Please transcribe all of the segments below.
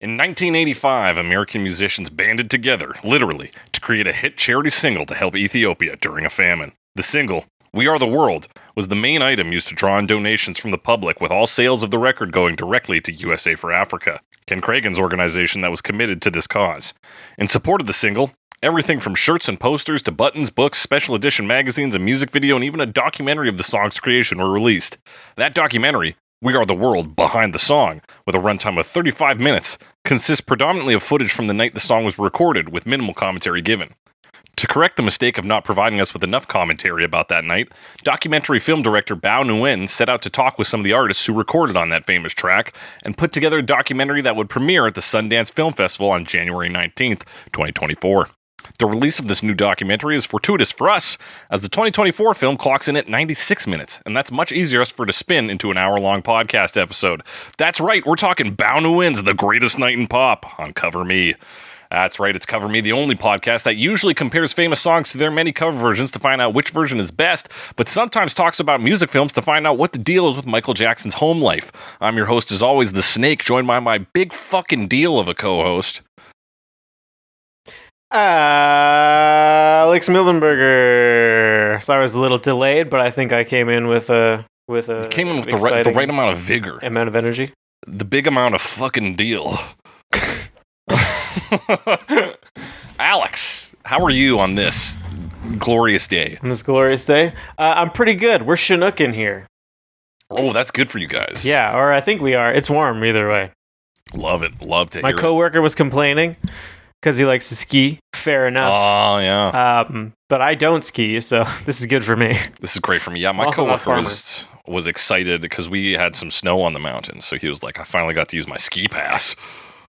In 1985, American musicians banded together, literally, to create a hit charity single to help Ethiopia during a famine. The single, We Are the World, was the main item used to draw in donations from the public, with all sales of the record going directly to USA for Africa, Ken Cragen's organization that was committed to this cause. In support of the single, everything from shirts and posters to buttons, books, special edition magazines, a music video, and even a documentary of the song's creation were released. That documentary, We Are the World, Behind the Song, with a runtime of 35 minutes, consists predominantly of footage from the night the song was recorded, with minimal commentary given. To correct the mistake of not providing us with enough commentary about that night, documentary film director Bao Nguyen set out to talk with some of the artists who recorded on that famous track and put together a documentary that would premiere at the Sundance Film Festival on January 19th, 2024. The release of this new documentary is fortuitous for us, as the 2024 film clocks in at 96 minutes, and that's much easier for to spin into an hour-long podcast episode. That's right, we're talking Bao Nguyen's The Greatest Night in Pop on Cover Me. That's right, it's Cover Me, the only podcast that usually compares famous songs to their many cover versions to find out which version is best, but sometimes talks about music films to find out what the deal is with Michael Jackson's home life. I'm your host, as always, The Snake, joined by my big fucking deal of a co-host. Alex Mildenberger. So I was a little delayed, but I think I came in with the right amount of vigor, amount of energy, the big amount of fucking deal. Alex, how are you on this glorious day? On this glorious day, I'm pretty good. We're Chinook in here. Oh, that's good for you guys. Yeah, or I think we are. It's warm either way. Love it. Love to hear it. My coworker was complaining because he likes to ski. Fair enough. Oh, yeah. But I don't ski, so this is good for me. This is great for me. Yeah, my coworker was excited because we had some snow on the mountains, so he was like, I finally got to use my ski pass.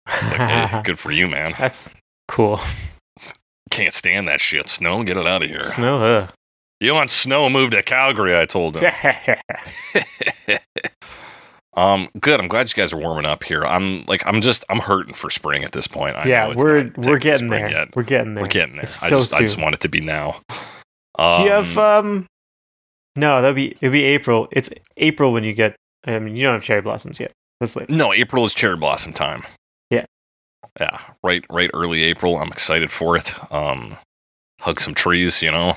I was like, hey, good for you, man. That's cool. Can't stand that shit. Snow, get it out of here. Snow, You want snow, move to Calgary, I told him. Good. I'm glad you guys are warming up here. I'm hurting for spring at this point. We're getting there. Yet. We're getting there. We're getting there. It's I just want it to be now. Do you have no, it'd be April. It's April when you get you don't have cherry blossoms yet. That's late. No, April is cherry blossom time. Yeah. Yeah. Right early April. I'm excited for it. Hug some trees, do a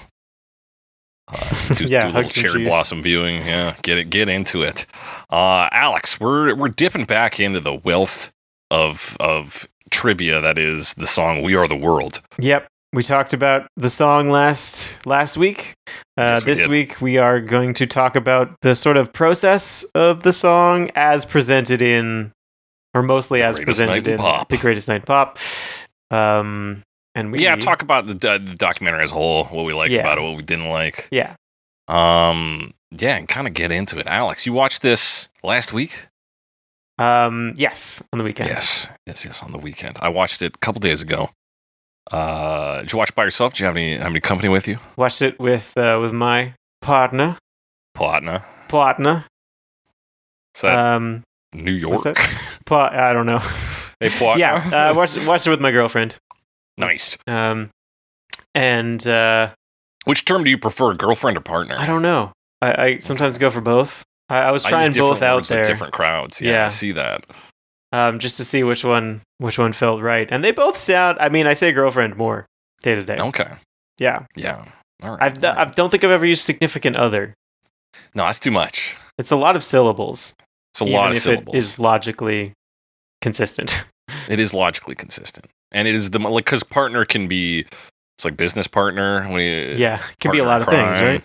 little cherry blossom viewing. Yeah, get into it. Alex, we're dipping back into the wealth of trivia that is the song "We Are the World." Yep, we talked about the song last week. Yes, this week we are going to talk about the sort of process of the song as presented in, or mostly as presented in The Greatest Night in Pop. And we talk about the documentary as a whole, what we liked about it, what we didn't like. Yeah. And kind of get into it. Alex, you watched this last week? Yes, on the weekend. Yes, on the weekend. I watched it a couple days ago. Did you watch it by yourself? Did you have any company with you? Watched it with my partner. Partner. Is that New York? I don't know. Hey, partner. Yeah, watched it with my girlfriend. Nice. And which term do you prefer, girlfriend or partner? I don't know. I sometimes go for both. I was trying both out there. With different crowds. Yeah, I see that. Just to see which one felt right, and they both sound. I mean, I say girlfriend more day to day. Okay. Yeah. Yeah. All right. I don't think I've ever used significant other. No, that's too much. It's a lot of syllables. It's a lot of syllables. It is logically consistent. It is logically consistent. And it is because partner can be, it's like business partner. It can be a lot of things, right?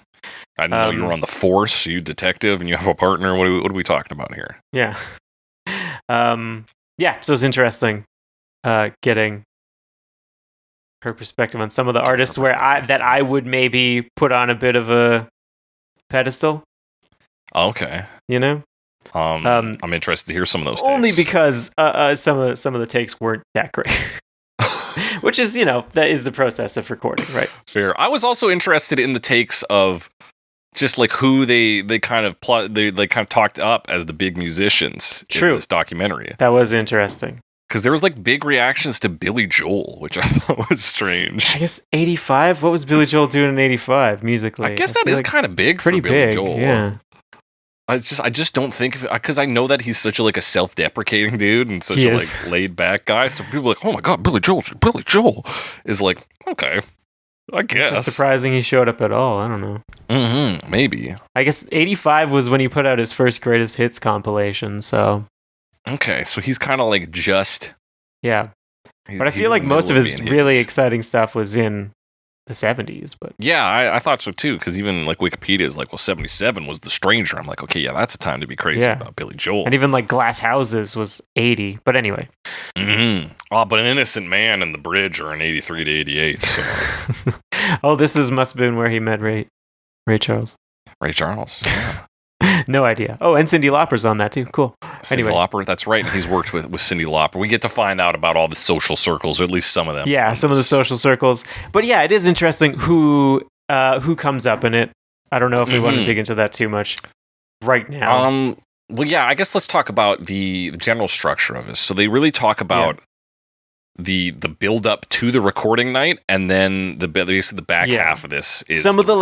I know you were on the force, you detective, and you have a partner. What are we talking about here? Yeah. So it's interesting getting her perspective on some of the artists that I would maybe put on a bit of a pedestal. Okay. I'm interested to hear some of those only takes. Because some of the takes weren't that great. Which is, that is the process of recording, right? Fair. I was also interested in the takes of just like who they kind of talked up as the big musicians in this documentary. That was interesting. Because there was like big reactions to Billy Joel, which I thought was strange. I guess 85? What was Billy Joel doing in 85 musically? I guess that is kind of big for Billy Joel. Yeah. I just don't think of it because I know that he's such a self-deprecating dude and such a laid-back guy. So people are like, oh my god, Billy Joel is like, okay, I guess. It's just surprising he showed up at all. I don't know. Mm-hmm, maybe. I guess 85 was when he put out his first greatest hits compilation. So okay, so he's kind of just yeah. But I feel like most of his really exciting stuff was in the 70s. But yeah, I thought so too, because even Wikipedia is like, well, 77 was The Stranger. I'm like, okay, yeah, that's a time to be crazy about Billy Joel. And even Glass Houses was 80. But anyway. Mm-hmm. Oh, but An Innocent Man and The Bridge are in 83 to 88. So. Oh, this must have been where he met Ray Charles. Ray Charles, yeah. No idea. Oh, and Cyndi Lauper's on that too. Cool. Cyndi Lauper, that's right. And he's worked with Cyndi Lauper. We get to find out about all the social circles, or at least some of them. Yeah, some of the social circles. But yeah, it is interesting who comes up in it. I don't know if we want to dig into that too much right now. Well, yeah, I guess let's talk about the general structure of this. So they really talk about the build up to the recording night, and then the back half of this is some of the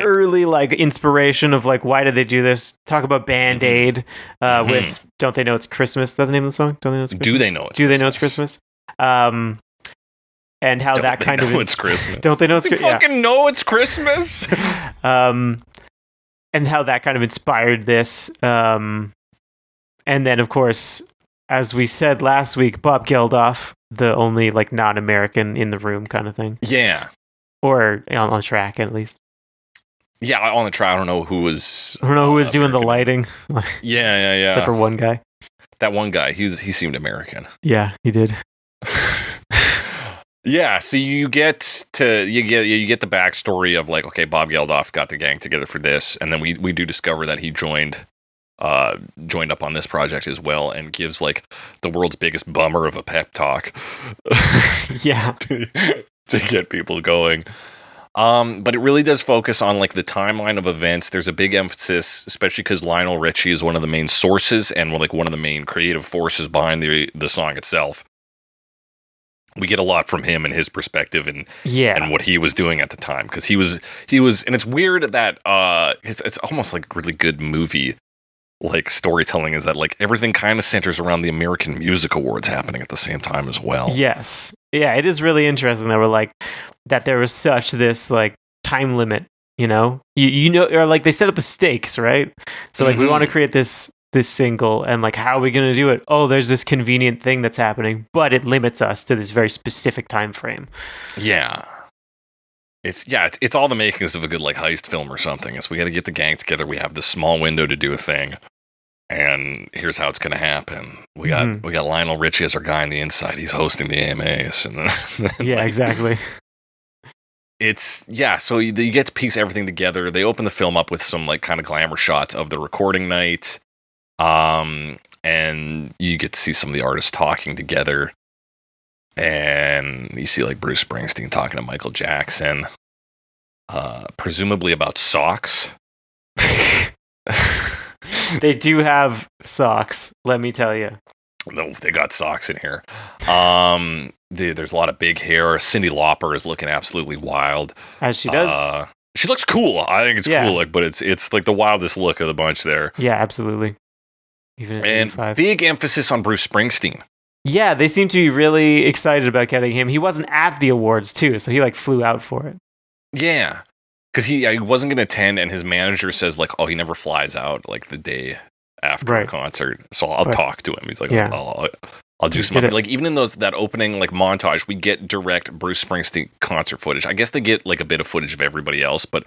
early inspiration of why did they do this. Talk about Band-Aid with Don't They Know It's Christmas? Is that the name of the song? Don't They Know It's Christmas? Do They Know It's Do They Know It's Christmas? And how that kind of it's Christmas. Don't they know it's Christmas? Fucking know it's Christmas. And how that kind of inspired this. And then of course, as we said last week, Bob Geldof, the only non-American in the room kind of thing. Yeah. Or on the track at least. Yeah, on the track. I don't know who was doing the lighting. Yeah. Except for one guy. That one guy, he seemed American. Yeah, he did. Yeah, so you get the backstory of okay, Bob Geldof got the gang together for this, and then we do discover that he joined up on this project as well, and gives the world's biggest bummer of a pep talk. Yeah. to get people going. But it really does focus on the timeline of events. There's a big emphasis, especially because Lionel Richie is one of the main sources and one of the main creative forces behind the song itself. We get a lot from him and his perspective and what he was doing at the time, because he was, and it's weird that it's almost really good movie storytelling is that everything kind of centers around the American Music Awards happening at the same time as well. Yes, yeah, it is really interesting that we're that there was such this time limit. You know, or they set up the stakes, right? So we want to create this single, and how are we going to do it? Oh, there's this convenient thing that's happening, but it limits us to this very specific time frame. Yeah. It's all the makings of a good heist film or something. We got to get the gang together. We have this small window to do a thing, and here's how it's going to happen. We got Lionel Richie as our guy on the inside. He's hosting the AMAs, and then yeah, exactly. So you get to piece everything together. They open the film up with some kind of glamour shots of the recording night. And you get to see some of the artists talking together, and you see Bruce Springsteen talking to Michael Jackson, presumably about socks. They do have socks, let me tell you. No, they got socks in here. There's a lot of big hair. Cyndi Lauper is looking absolutely wild, as she does. She looks cool. I think it's cool. But it's the wildest look of the bunch there. Yeah, absolutely. Even at and 85. Big emphasis on Bruce Springsteen. Yeah, they seem to be really excited about getting him. He wasn't at the awards too, so he flew out for it. Yeah, because he wasn't going to attend, and his manager says oh, he never flies out the day after a concert. So I'll talk to him. He's like, I'll do some even in that opening montage, we get direct Bruce Springsteen concert footage. I guess they get a bit of footage of everybody else, but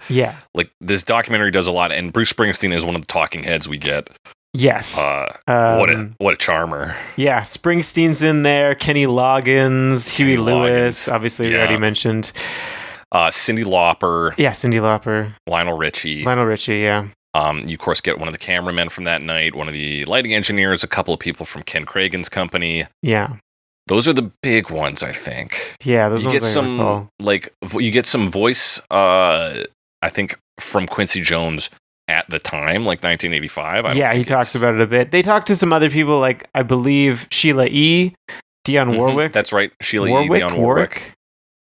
this documentary does a lot, and Bruce Springsteen is one of the talking heads we get. Yes. What a charmer. Yeah, Springsteen's in there, Kenny Loggins, Huey Lewis, obviously we already mentioned. Cyndi Lauper. Yeah, Cyndi Lauper. Lionel Richie, yeah. You of course get one of the cameramen from that night, one of the lighting engineers, a couple of people from Ken Cragen's company. Yeah. Those are the big ones, I think. Yeah, those you ones get some you get some voice I think from Quincy Jones at the time, 1985. He talks about it a bit. They talked to some other people, I believe Sheila E., Dionne Warwick. That's right, Sheila E., Dionne Warwick.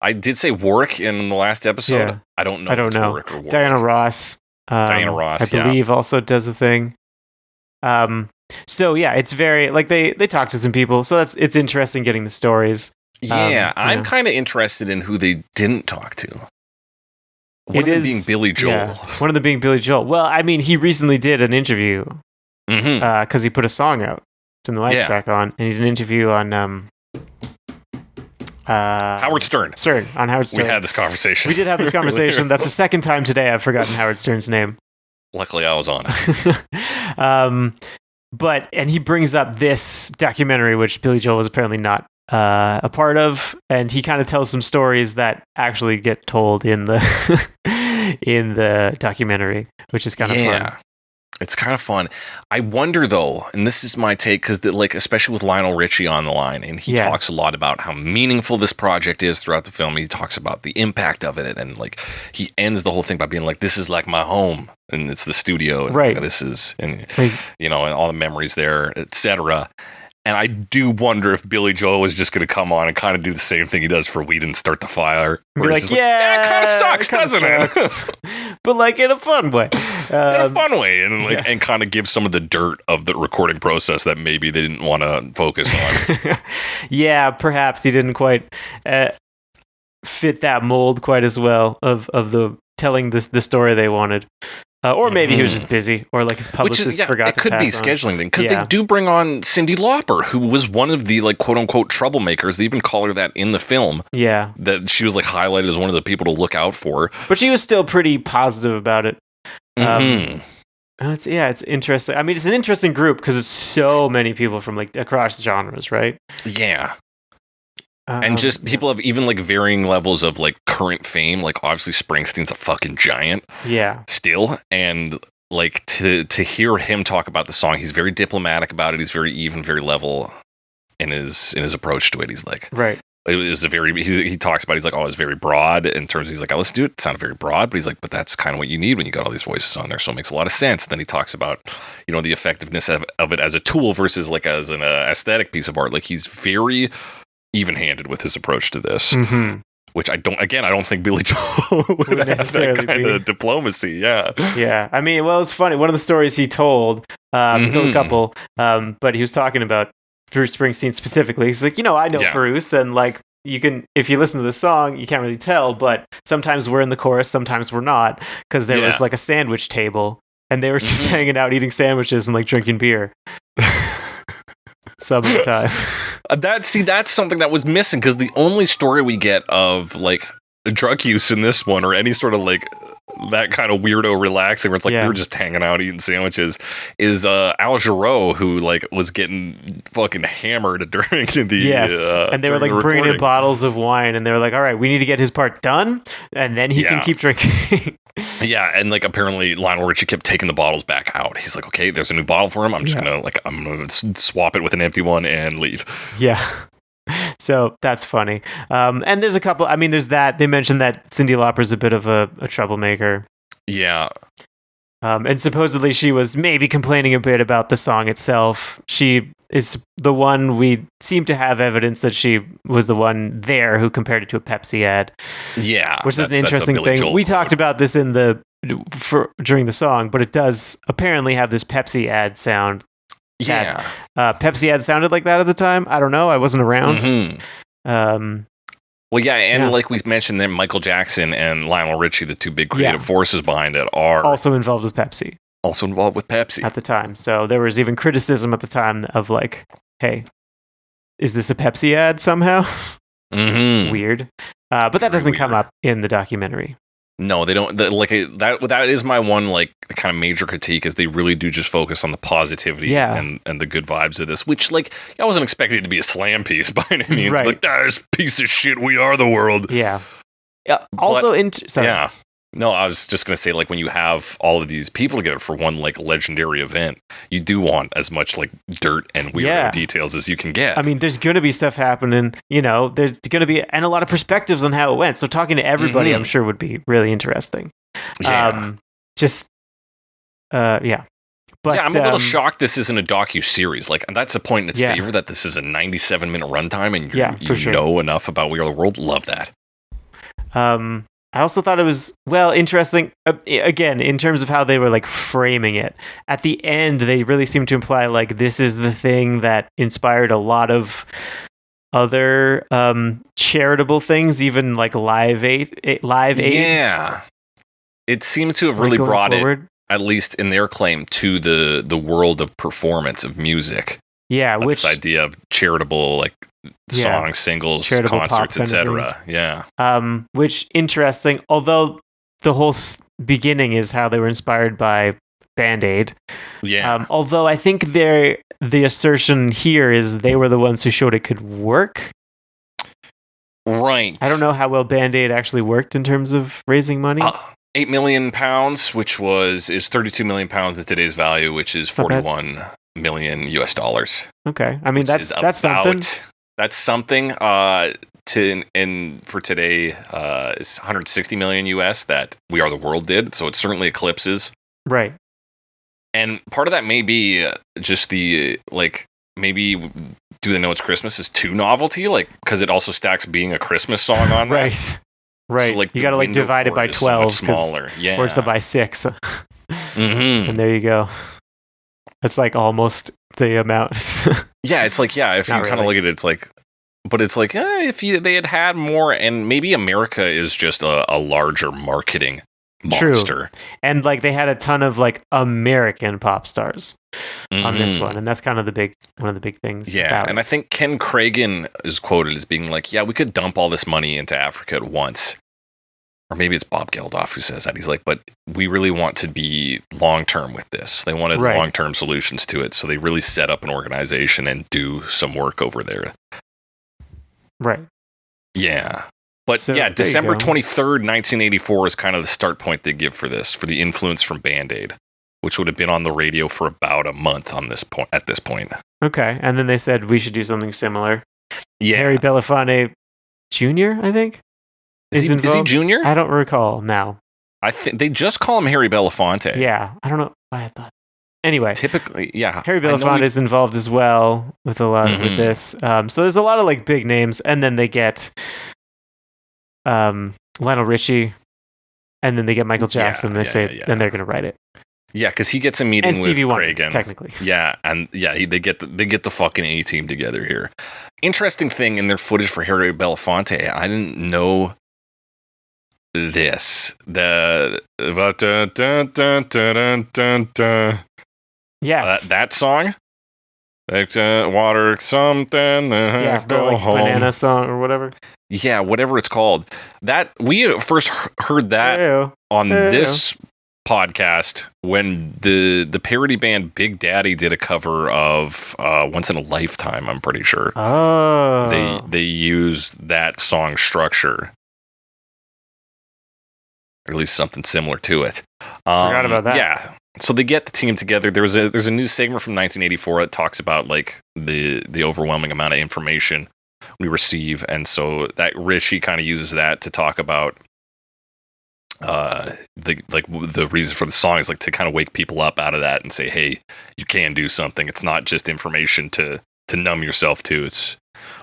I did say Warwick in the last episode. Yeah. I don't know. Warwick or Warwick. Diana Ross. I believe also does a thing. So yeah, it's very like they talk to some people, so it's interesting getting the stories. Yeah, I'm kind of interested in who they didn't talk to. One of them being Billy Joel. Yeah, one of them being Billy Joel. Well, I mean, he recently did an interview because he put a song out, Turn the Lights Back On, and he did an interview on Howard Stern. On Howard Stern. We had this conversation. We did have this conversation. That's the second time today I've forgotten Howard Stern's name. Luckily, I was on it. And he brings up this documentary, which Billy Joel was apparently not a part of, and he kind of tells some stories that actually get told in the in the documentary, which is kind of fun. It's kind of fun. I wonder though, and this is my take, because like especially with Lionel Richie on the line, and he talks a lot about how meaningful this project is throughout the film. He talks about the impact of it, and like he ends the whole thing by being like, "This is like my home, and it's the studio, and right? Like, this is, and you know, and all the memories there, etc." And I do wonder if Billy Joel was just going to come on and kind of do the same thing he does for We Didn't Start the Fire. We're like, it kind of sucks, doesn't it? But like in a fun way. In a fun way, and like and kind of give some of the dirt of the recording process that maybe they didn't want to focus on. Yeah, perhaps he didn't quite fit that mold quite as well of the telling the story they wanted. Or maybe he was just busy, or like his publicist forgot to pass on. It could be scheduling thing, because they do bring on Cyndi Lauper, who was one of the like quote unquote troublemakers. They even call her that in the film. Yeah, that she was like highlighted as one of the people to look out for. But she was still pretty positive about it. It's interesting. I mean, it's an interesting group because it's so many people from like across genres, right? Yeah. And just people have even like varying levels of like current fame. Like obviously Springsteen's a fucking giant. Yeah. Still. And like to hear him talk about the song, he's very diplomatic about it. He's very even, very level in his approach to it. He's like, right. It was a very, he talks about, he's like, oh, it's very broad in terms of, he's like, I listen to it. It sounded very broad, but he's like, but that's kind of what you need when you got all these voices on there. So it makes a lot of sense. Then he talks about, you know, the effectiveness of it as a tool versus like as an aesthetic piece of art. Like he's very even-handed with his approach to this, which I don't think Billy Joel would have that kind of diplomacy. Yeah. I mean, well, it's funny. One of the stories he told, he told a couple, but he was talking about Bruce Springsteen specifically. He's like, you know, I know Bruce, and like you can, if you listen to the song, you can't really tell, but sometimes we're in the chorus, sometimes we're not, because there was like a sandwich table, and they were just hanging out eating sandwiches and like drinking beer. Some of the time. That's something that was missing, because the only story we get of like drug use in this one, or any sort of like that kind of weirdo relaxing where it's like we were just hanging out eating sandwiches, is Al Jarreau, who like was getting fucking hammered during the and they were like bringing in bottles of wine, and they were like, all right, we need to get his part done, and then he can keep drinking. Yeah, and like apparently Lionel Richie kept taking the bottles back out. He's like, okay, there's a new bottle for him. I'm gonna swap it with an empty one and leave. Yeah. So that's funny. And there's a couple, I mean, there's that, they mentioned that Cyndi Lauper's a bit of a troublemaker. Yeah. And supposedly she was maybe complaining a bit about the song itself. She is the one, we seem to have evidence that she was the one there who compared it to a Pepsi ad. Yeah. Which is an interesting thing. We talked about this during the song, but it does apparently have this Pepsi ad sound. Yeah. Pepsi ad sounded like that at the time. I don't know. I wasn't around. Well, yeah, and like we mentioned there, Michael Jackson and Lionel Richie, the two big creative forces behind it, are also involved with Pepsi. At the time. So there was even criticism at the time of like, hey, is this a Pepsi ad somehow? Weird. But that doesn't come up in the documentary. No, they don't. That is my one like kind of major critique, is they really do just focus on the positivity and the good vibes of this, which like I wasn't expecting it to be a slam piece by any means. Right. Like, this piece of shit, we are the world. Yeah. Also, yeah. No, I was just going to say, like, when you have all of these people together for one, like, legendary event, you do want as much, like, dirt and weird details as you can get. I mean, there's going to be stuff happening, you know, there's going to be, and a lot of perspectives on how it went. So talking to everybody, I'm sure, would be really interesting. Yeah. But I'm a little shocked this isn't a docu-series. Like, that's a point in its favor, that this is a 97-minute runtime, and you know enough about We Are the World. Love that. I also thought it was, interesting, again, in terms of how they were like framing it. At the end, they really seemed to imply like this is the thing that inspired a lot of other charitable things, even like Live Aid. Yeah. It seemed to have really brought forward. It, at least in their claim, to the world of performance of music. Yeah, this idea of charitable like songs, singles, charitable concerts, etc. Yeah. Which interesting. Although the whole beginning is how they were inspired by Band-Aid. Yeah. Although I think the assertion here is they were the ones who showed it could work. Right. I don't know how well Band-Aid actually worked in terms of raising money. £8 million, which is 32 million pounds in today's value, which is 41 million US dollars. Okay. I mean, that's something. That's something. For today, it's 160 million US that We Are the World did. So it certainly eclipses. Right. And part of that may be just the, like, maybe Do They Know It's Christmas is too novelty, like, because it also stacks being a Christmas song on that. Right. Right. So, like, you got to like divide it by 12. So smaller. Yeah. Or it's by 6. And there you go. That's like almost the amount. Yeah, it's like, if you kind of look at it, it's like, but it's like, if they had more, and maybe America is just a larger marketing monster. True. And like they had a ton of like American pop stars on this one, and that's kind of one of the big things. Yeah, and I think Ken Cragen is quoted as being like, we could dump all this money into Africa at once. Or maybe it's Bob Geldof who says that. He's like, but we really want to be long-term with this. They wanted long-term solutions to it. So they really set up an organization and do some work over there. Right. Yeah. But December 23rd, 1984 is kind of the start point they give for this, for the influence from Band-Aid, which would have been on the radio for about a month at this point. Okay. And then they said we should do something similar. Yeah. Harry Belafonte Jr., I think. Is he Junior? I don't recall now. I think they just call him Harry Belafonte. Yeah, I don't know why I thought. Anyway, typically, Harry Belafonte is involved as well with a lot with this. So there's a lot of like big names, and then they get Lionel Richie, and then they get Michael Jackson. And they then they're going to write it. Yeah, because he gets a meeting with Cragen, technically. Yeah, and they get the fucking A team together here. Interesting thing in their footage for Harry Belafonte, I didn't know this. Yes, that song. Like water something. Go like home. Banana song or whatever. Yeah, whatever it's called. That we first heard that on this podcast when the parody band Big Daddy did a cover of Once in a Lifetime. I'm pretty sure. Oh, they used that song structure, or at least something similar to it. Forgot about that. Yeah. So they get the team together. There's a news segment from 1984 that talks about like the overwhelming amount of information we receive, and so that Richie kind of uses that to talk about the reason for the song is like to kind of wake people up out of that and say, hey, you can do something. It's not just information to numb yourself to. It's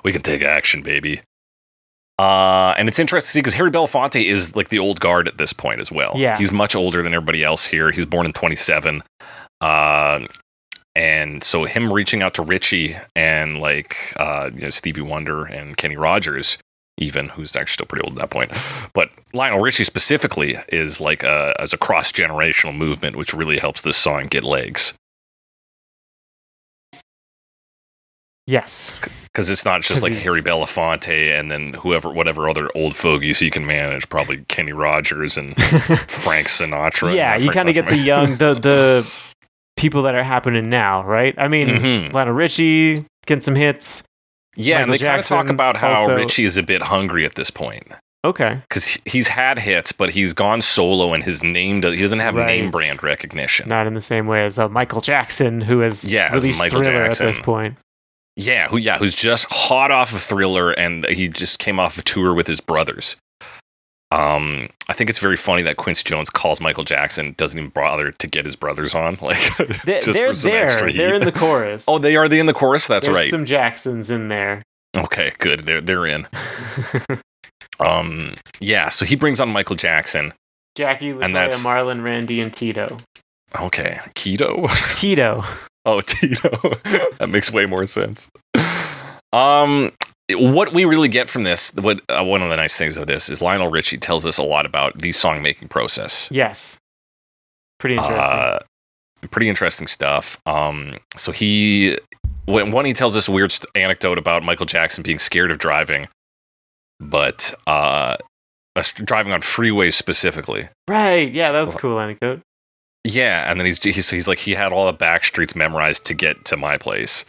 we can take action, baby. And it's interesting to see because Harry Belafonte is like the old guard at this point as well. Yeah. He's much older than everybody else here. He's born in 27. And so him reaching out to Richie and like, Stevie Wonder and Kenny Rogers, even, who's actually still pretty old at that point. But Lionel Richie specifically is like as a cross-generational movement, which really helps this song get legs. Yes. Because it's not just like Harry Belafonte and then whatever other old fogies you can manage, probably Kenny Rogers and Frank Sinatra. Yeah, you kind of get the young, the people that are happening now, right? I mean, Lionel Richie getting some hits. Yeah, Michael and they kind of talk about how also, Richie is a bit hungry at this point. Okay. Because he's had hits, but he's gone solo and his name, he doesn't have name brand recognition. Not in the same way as Michael Jackson, who has released Thriller at this point. Yeah, who's just hot off of Thriller, and he just came off a tour with his brothers. I think it's very funny that Quincy Jones calls Michael Jackson, doesn't even bother to get his brothers on. Like, they're in the chorus. Oh, they in the chorus? That's There's right. Some Jacksons in there. Okay, good. They're in. Yeah, so he brings on Michael Jackson. Jackie, Latoya, Marlon, Randy, and Tito. Okay, Keto? Tito. Oh, Tito. That makes way more sense. What we really get from this, one of the nice things of this is Lionel Richie tells us a lot about the song making process. Yes. Pretty interesting. Pretty interesting stuff. So he tells us a weird anecdote about Michael Jackson being scared of driving, but driving on freeways specifically. Right. Yeah, that was a cool anecdote. Yeah, and then he's like, he had all the back streets memorized to get to my place.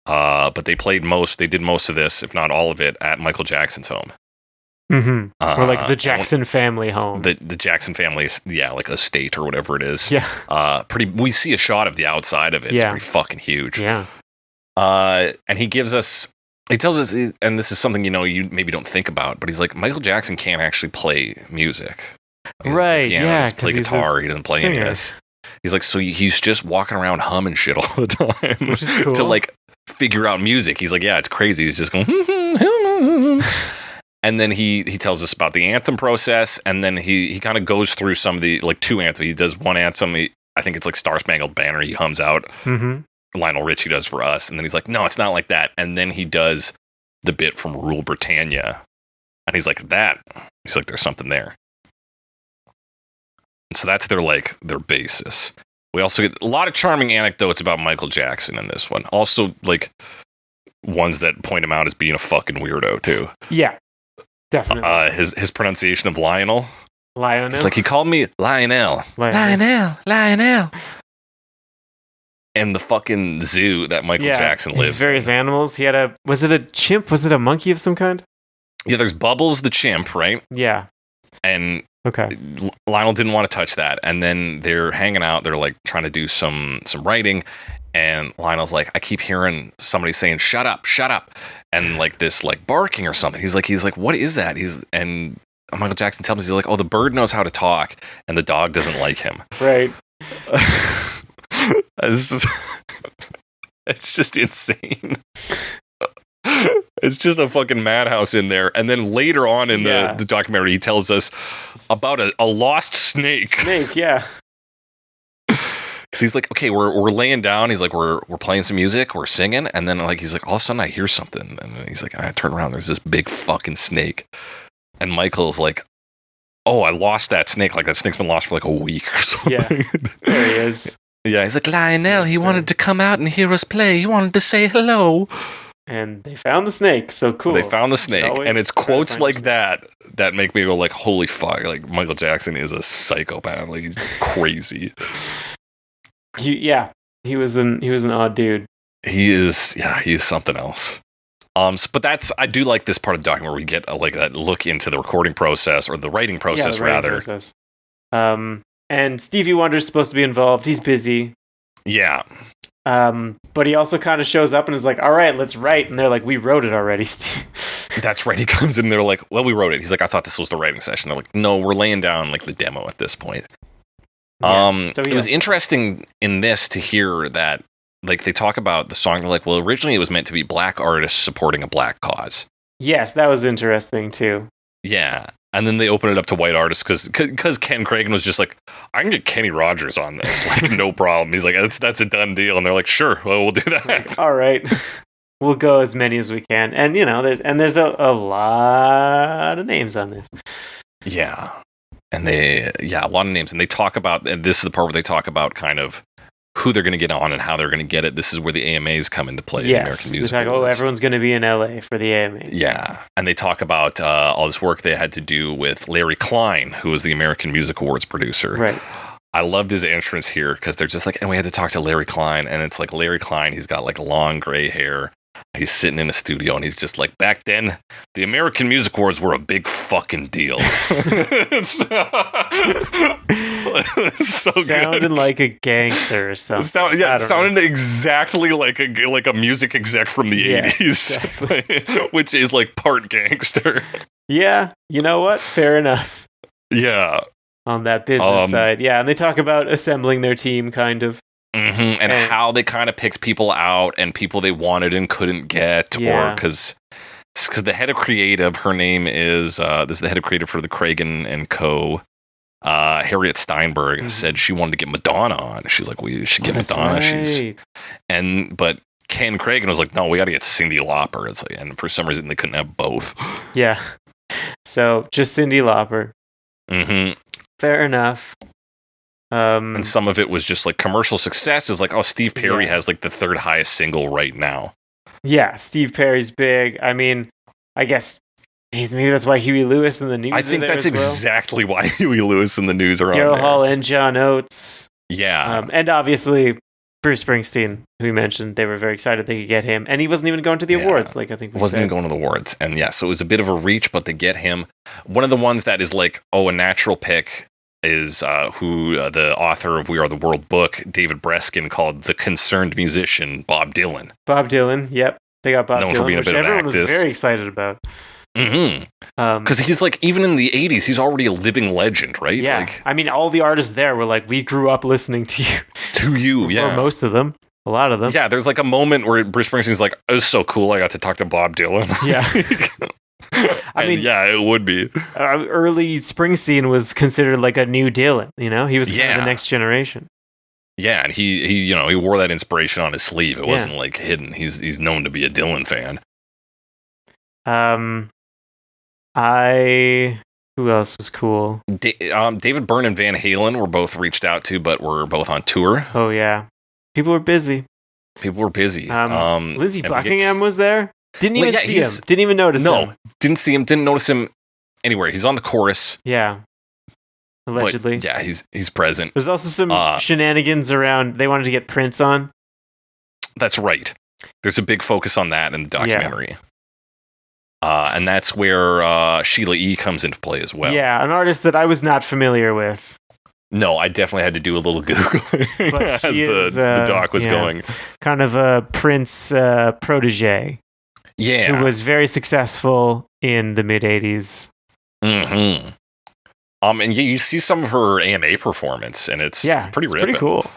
But they did most of this, if not all of it, at Michael Jackson's home. Mm-hmm. Or like the Jackson family home. The Jackson family, like estate or whatever it is. Yeah. We see a shot of the outside of it. Yeah. It's pretty fucking huge. Yeah. And he tells us, and this is something, you maybe don't think about, but he's like, Michael Jackson can't actually play music. Right, yeah. He doesn't play guitar, he doesn't play any of this. He's like, so he's just walking around humming shit all the time. Which is cool. To like figure out music. He's like, yeah, it's crazy. He's just going, and then he tells us about the anthem process, and then he kind of goes through some of the, like, two anthems. He does one anthem, I think it's like Star Spangled Banner, he hums out. Mm-hmm. Lionel Richie does for us, and then he's like, no, it's not like that. And then he does the bit from Rule Britannia, and he's like, there's something there. So that's their basis. We also get a lot of charming anecdotes about Michael Jackson in this one. Also, like, ones that point him out as being a fucking weirdo too. Yeah, definitely. His pronunciation of Lionel. It's like, he called me Lionel. And the fucking zoo that Michael Jackson lives in. His various animals. He had was it a chimp? Was it a monkey of some kind? Yeah, there's Bubbles the chimp, right? Yeah. And okay, Lionel didn't want to touch that. And then they're hanging out. They're like trying to do some writing. And Lionel's like, I keep hearing somebody saying, shut up. And like this, like, barking or something. He's like, what is that? And Michael Jackson tells me, he's like, oh, the bird knows how to talk and the dog doesn't like him. Right. It's just insane. It's just a fucking madhouse in there. And then later on in the documentary, he tells us about a lost snake. Yeah. Because he's like, okay, we're laying down. He's like, we're playing some music, we're singing, and then like he's like, all of a sudden I hear something, and then he's like, I turn around, there's this big fucking snake, and Michael's like, oh, I lost that snake. Like, that snake's been lost for like a week or something. Yeah, there he is. Yeah, he's like, Lionel, he wanted to come out and hear us play. He wanted to say hello. And they found the snake, so cool. They found the snake, and it's quotes like that make me go like, holy fuck, like, Michael Jackson is a psychopath. Like, he's crazy. He was an odd dude. He is something else. But I do like this part of the document where we get like that look into the recording process, or the writing process, process. And Stevie Wonder's supposed to be involved. He's busy. Yeah. But he also kind of shows up and is like, all right, let's write. And they're like, we wrote it already, Steve. That's right. He comes in and they're like, well, we wrote it. He's like, I thought this was the writing session. They're like, no, we're laying down like the demo at this point. Yeah. It was interesting in this to hear that, like, they talk about the song. They're like, well, originally it was meant to be black artists supporting a black cause. Yes, that was interesting too. Yeah. And then they open it up to white artists because Ken Cragen was just like, I can get Kenny Rogers on this, like, no problem. He's like, that's a done deal. And they're like, sure, well, we'll do that. Like, all right, we'll go as many as we can. And there's a lot of names on this. Yeah, and a lot of names. And they talk about, and this is the part where they talk about kind of who they're going to get on and how they're going to get it. This is where the AMAs come into play. Yes, the American Music Awards. Everyone's going to be in LA for the AMAs. Yeah, and they talk about all this work they had to do with Larry Klein, who was the American Music Awards producer. Right. I loved his entrance here because they're just like, and we had to talk to Larry Klein, and it's like Larry Klein, he's got like long gray hair. He's sitting in a studio and he's just like, back then, the American Music Awards were a big fucking deal. It's so sounded good. like a gangster or something. It sounded exactly like a music exec from the 80s, exactly. Which is like part gangster. Yeah, you know what? Fair enough. Yeah. On that business side. Yeah, and they talk about assembling their team, kind of. Mm-hmm. And how they kind of picked people out and people they wanted and couldn't get, or because because the head of creative, her name is this is the head of creative for the Cragen and Co. Harriet Steinberg said she wanted to get Madonna on. She's like, we should get Madonna. Right. But Ken Cragen was like, no, we got to get Cyndi Lauper. It's like, and for some reason they couldn't have both. Yeah. So just Cyndi Lauper. Mm-hmm. Fair enough. And some of it was just like commercial success. Is like, oh, Steve Perry has like the third highest single right now. Yeah, Steve Perry's big. I mean, I guess maybe that's why Huey Lewis and the News. I think that's exactly why Huey Lewis and the News are on there. Daryl Hall and John Oates. Yeah. And obviously Bruce Springsteen, who we mentioned, they were very excited they could get him. And he wasn't even going to the awards, like I think we wasn't even going to the awards. And so it was a bit of a reach, but to get him, one of the ones that is like, a natural pick is who the author of We Are the World book, David Breskin, called the concerned musician, Bob Dylan. Bob Dylan, yep. They got Bob Dylan, which everyone was very excited about. Mm-hmm. Because he's like, even in the 80s, he's already a living legend, right? Yeah. Like, I mean, all the artists there were like, we grew up listening to you. To you, yeah. Or most of them. A lot of them. Yeah, there's like a moment where Bruce Springsteen's like, it was so cool, I got to talk to Bob Dylan. Yeah. I mean, yeah, it would be. Early Springsteen was considered like a new Dylan, you know? He was kind of the next generation. Yeah, and he he wore that inspiration on his sleeve. It wasn't like hidden. He's known to be a Dylan fan. Who else was cool? David Byrne and Van Halen were both reached out to, but were both on tour. Oh yeah, people were busy. Lindsey Buckingham was there. Didn't even see him. Didn't even notice him. No, didn't see him. Didn't notice him anywhere. He's on the chorus. Yeah. Allegedly. But, yeah, he's present. There's also some shenanigans around. They wanted to get Prince on. That's right. There's a big focus on that in the documentary. Yeah. And that's where Sheila E. comes into play as well. Yeah, an artist that I was not familiar with. No, I definitely had to do a little Googling as the doc was going. Kind of a Prince protege. Yeah. Who was very successful in the mid-'80s. Mm-hmm. And you see some of her AMA performance, and it's pretty ripping. Pretty cool.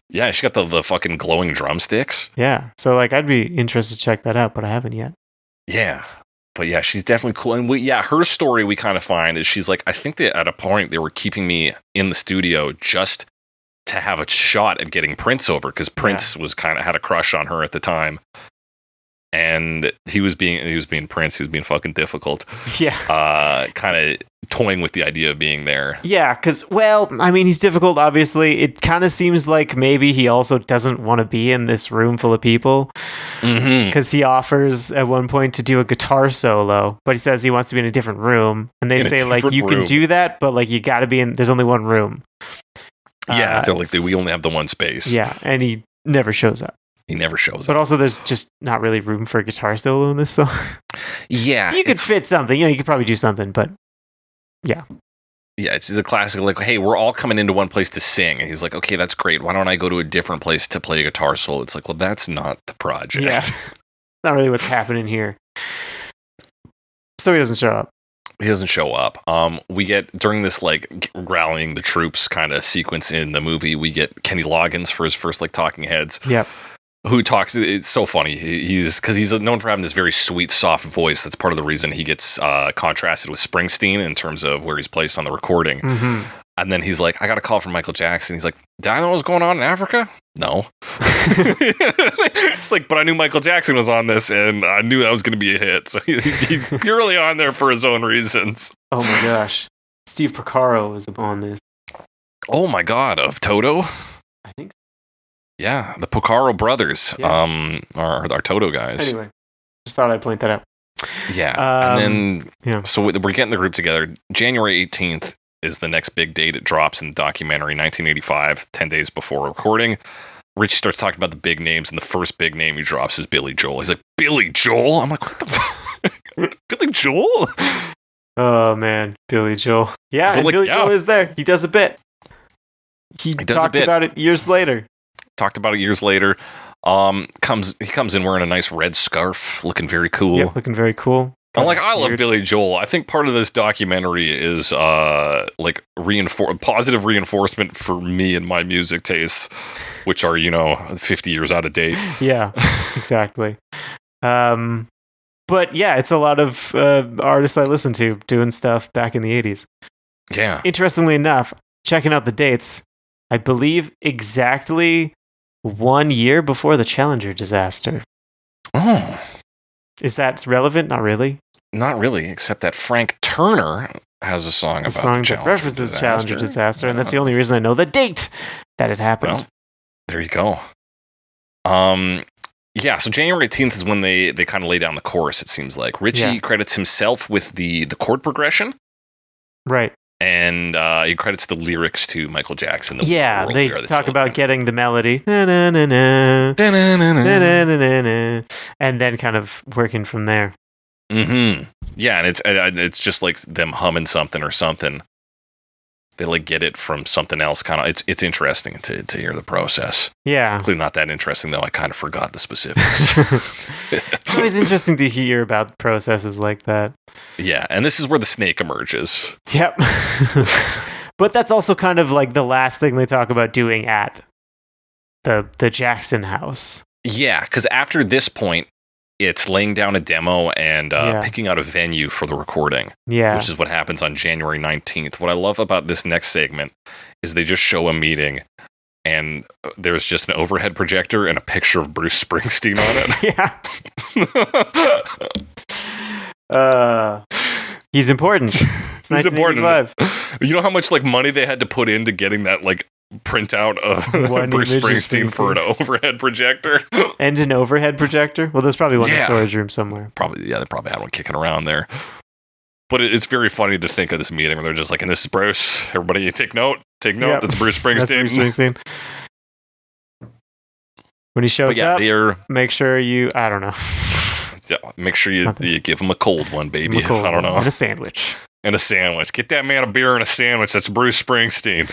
Yeah, she got the fucking glowing drumsticks. Yeah, so like I'd be interested to check that out, but I haven't yet. Yeah, but yeah, she's definitely cool. And her story we kind of find is she's like, I think that at a point they were keeping me in the studio just to have a shot at getting Prince over, because Prince was kind of had a crush on her at the time. And he was being Prince. He was being fucking difficult. Yeah. Kind of toying with the idea of being there. Yeah, because, I mean, he's difficult, obviously. It kind of seems like maybe he also doesn't want to be in this room full of people. Because he offers at one point to do a guitar solo, but he says he wants to be in a different room. And they say, like, you can do that, but, like, you got to be in, there's only one room. Yeah, they're like, we only have the one space. Yeah, and he never shows up. He never shows up. But also, there's just not really room for a guitar solo in this song. Yeah. You could fit something. You could probably do something, but yeah. Yeah, it's the classic, like, hey, we're all coming into one place to sing. And he's like, okay, that's great. Why don't I go to a different place to play a guitar solo? It's like, well, that's not the project. Yeah. Not really what's happening here. So he doesn't show up. He doesn't show up. We get, during this, like, rallying the troops kind of sequence in the movie, we get Kenny Loggins for his first, like, Talking Heads. Yep. Who talks, it's so funny. He's known for having this very sweet, soft voice. That's part of the reason he gets contrasted with Springsteen in terms of where he's placed on the recording. Mm-hmm. And then he's like, I got a call from Michael Jackson. He's like, did I know what was going on in Africa? No. It's like, but I knew Michael Jackson was on this, and I knew that was going to be a hit. So he's purely on there for his own reasons. Oh my gosh. Steve Porcaro was on this. Oh my God, of Toto? I think so. Yeah, the Porcaro brothers are Toto guys. Anyway, just thought I'd point that out. Yeah, and then so we're getting the group together. January 18th is the next big date. It drops in the documentary, 1985, 10 days before recording. Rich starts talking about the big names, and the first big name he drops is Billy Joel. He's like, Billy Joel? I'm like, what the fuck? Billy Joel? Oh, man, Billy Joel. Yeah, and Billy Joel is there. He does a bit. He talked about it years later. Talked about it years later. He comes in wearing a nice red scarf, looking very cool. Yep, looking very cool. I'm like, I love Billy Joel. I think part of this documentary is like positive reinforcement for me and my music tastes, which are 50 years out of date. Yeah, exactly. But yeah, it's a lot of artists I listened to doing stuff back in the 80s. Yeah. Interestingly enough, checking out the dates, I believe exactly 1 year before the Challenger disaster. Oh. Is that relevant? Not really. Not really, except that Frank Turner has a song about the Challenger that references Challenger disaster, and that's the only reason I know the date that it happened. Well, there you go. Yeah, so January 18th is when they kind of lay down the chorus, it seems like. Ritchie credits himself with the chord progression. And he credits the lyrics to Michael Jackson. They talk about getting the melody. And then kind of working from there. Mm-hmm. Yeah, and it's just like them humming something or something. They like get it from something else. Kind of, it's interesting to hear the process. Yeah, clearly not that interesting though. I kind of forgot the specifics. It's always interesting to hear about processes like that. Yeah, and this is where the snake emerges. Yep. But that's also kind of like the last thing they talk about doing at the Jackson house. Yeah, because after this point, it's laying down a demo and picking out a venue for the recording. Yeah. Which is what happens on January 19th. What I love about this next segment is they just show a meeting and there's just an overhead projector and a picture of Bruce Springsteen on it. Yeah. He's important. It's He's important. You know how much like money they had to put into getting that like printout of Bruce Springsteen for an overhead projector and an overhead projector. Well, there's probably one in the storage room somewhere. Probably, yeah, they probably had one kicking around there. But it's very funny to think of this meeting where they're just like, and this is Bruce. Everybody, take note. Yep. That's Bruce Springsteen. That's Bruce Springsteen. When he shows up, make sure you. I don't know. Yeah, make sure you give him a cold one, baby. I don't know. And a sandwich. Get that man a beer and a sandwich. That's Bruce Springsteen.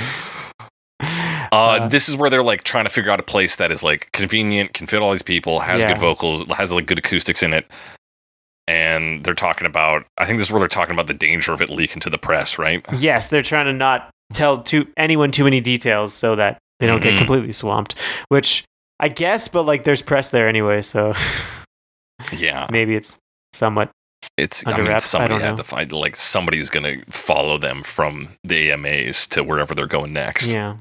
This is where they're like trying to figure out a place that is like convenient, can fit all these people, has good vocals, has like good acoustics in it. And they're talking about, I think this is where they're talking about the danger of it leaking to the press, right? Yes, they're trying to not tell anyone too many details so that they don't get completely swamped, which I guess, but like there's press there anyway, so yeah, maybe it's somewhat. Somebody had to find, like, somebody's going to follow them from the AMAs to wherever they're going next. Yeah.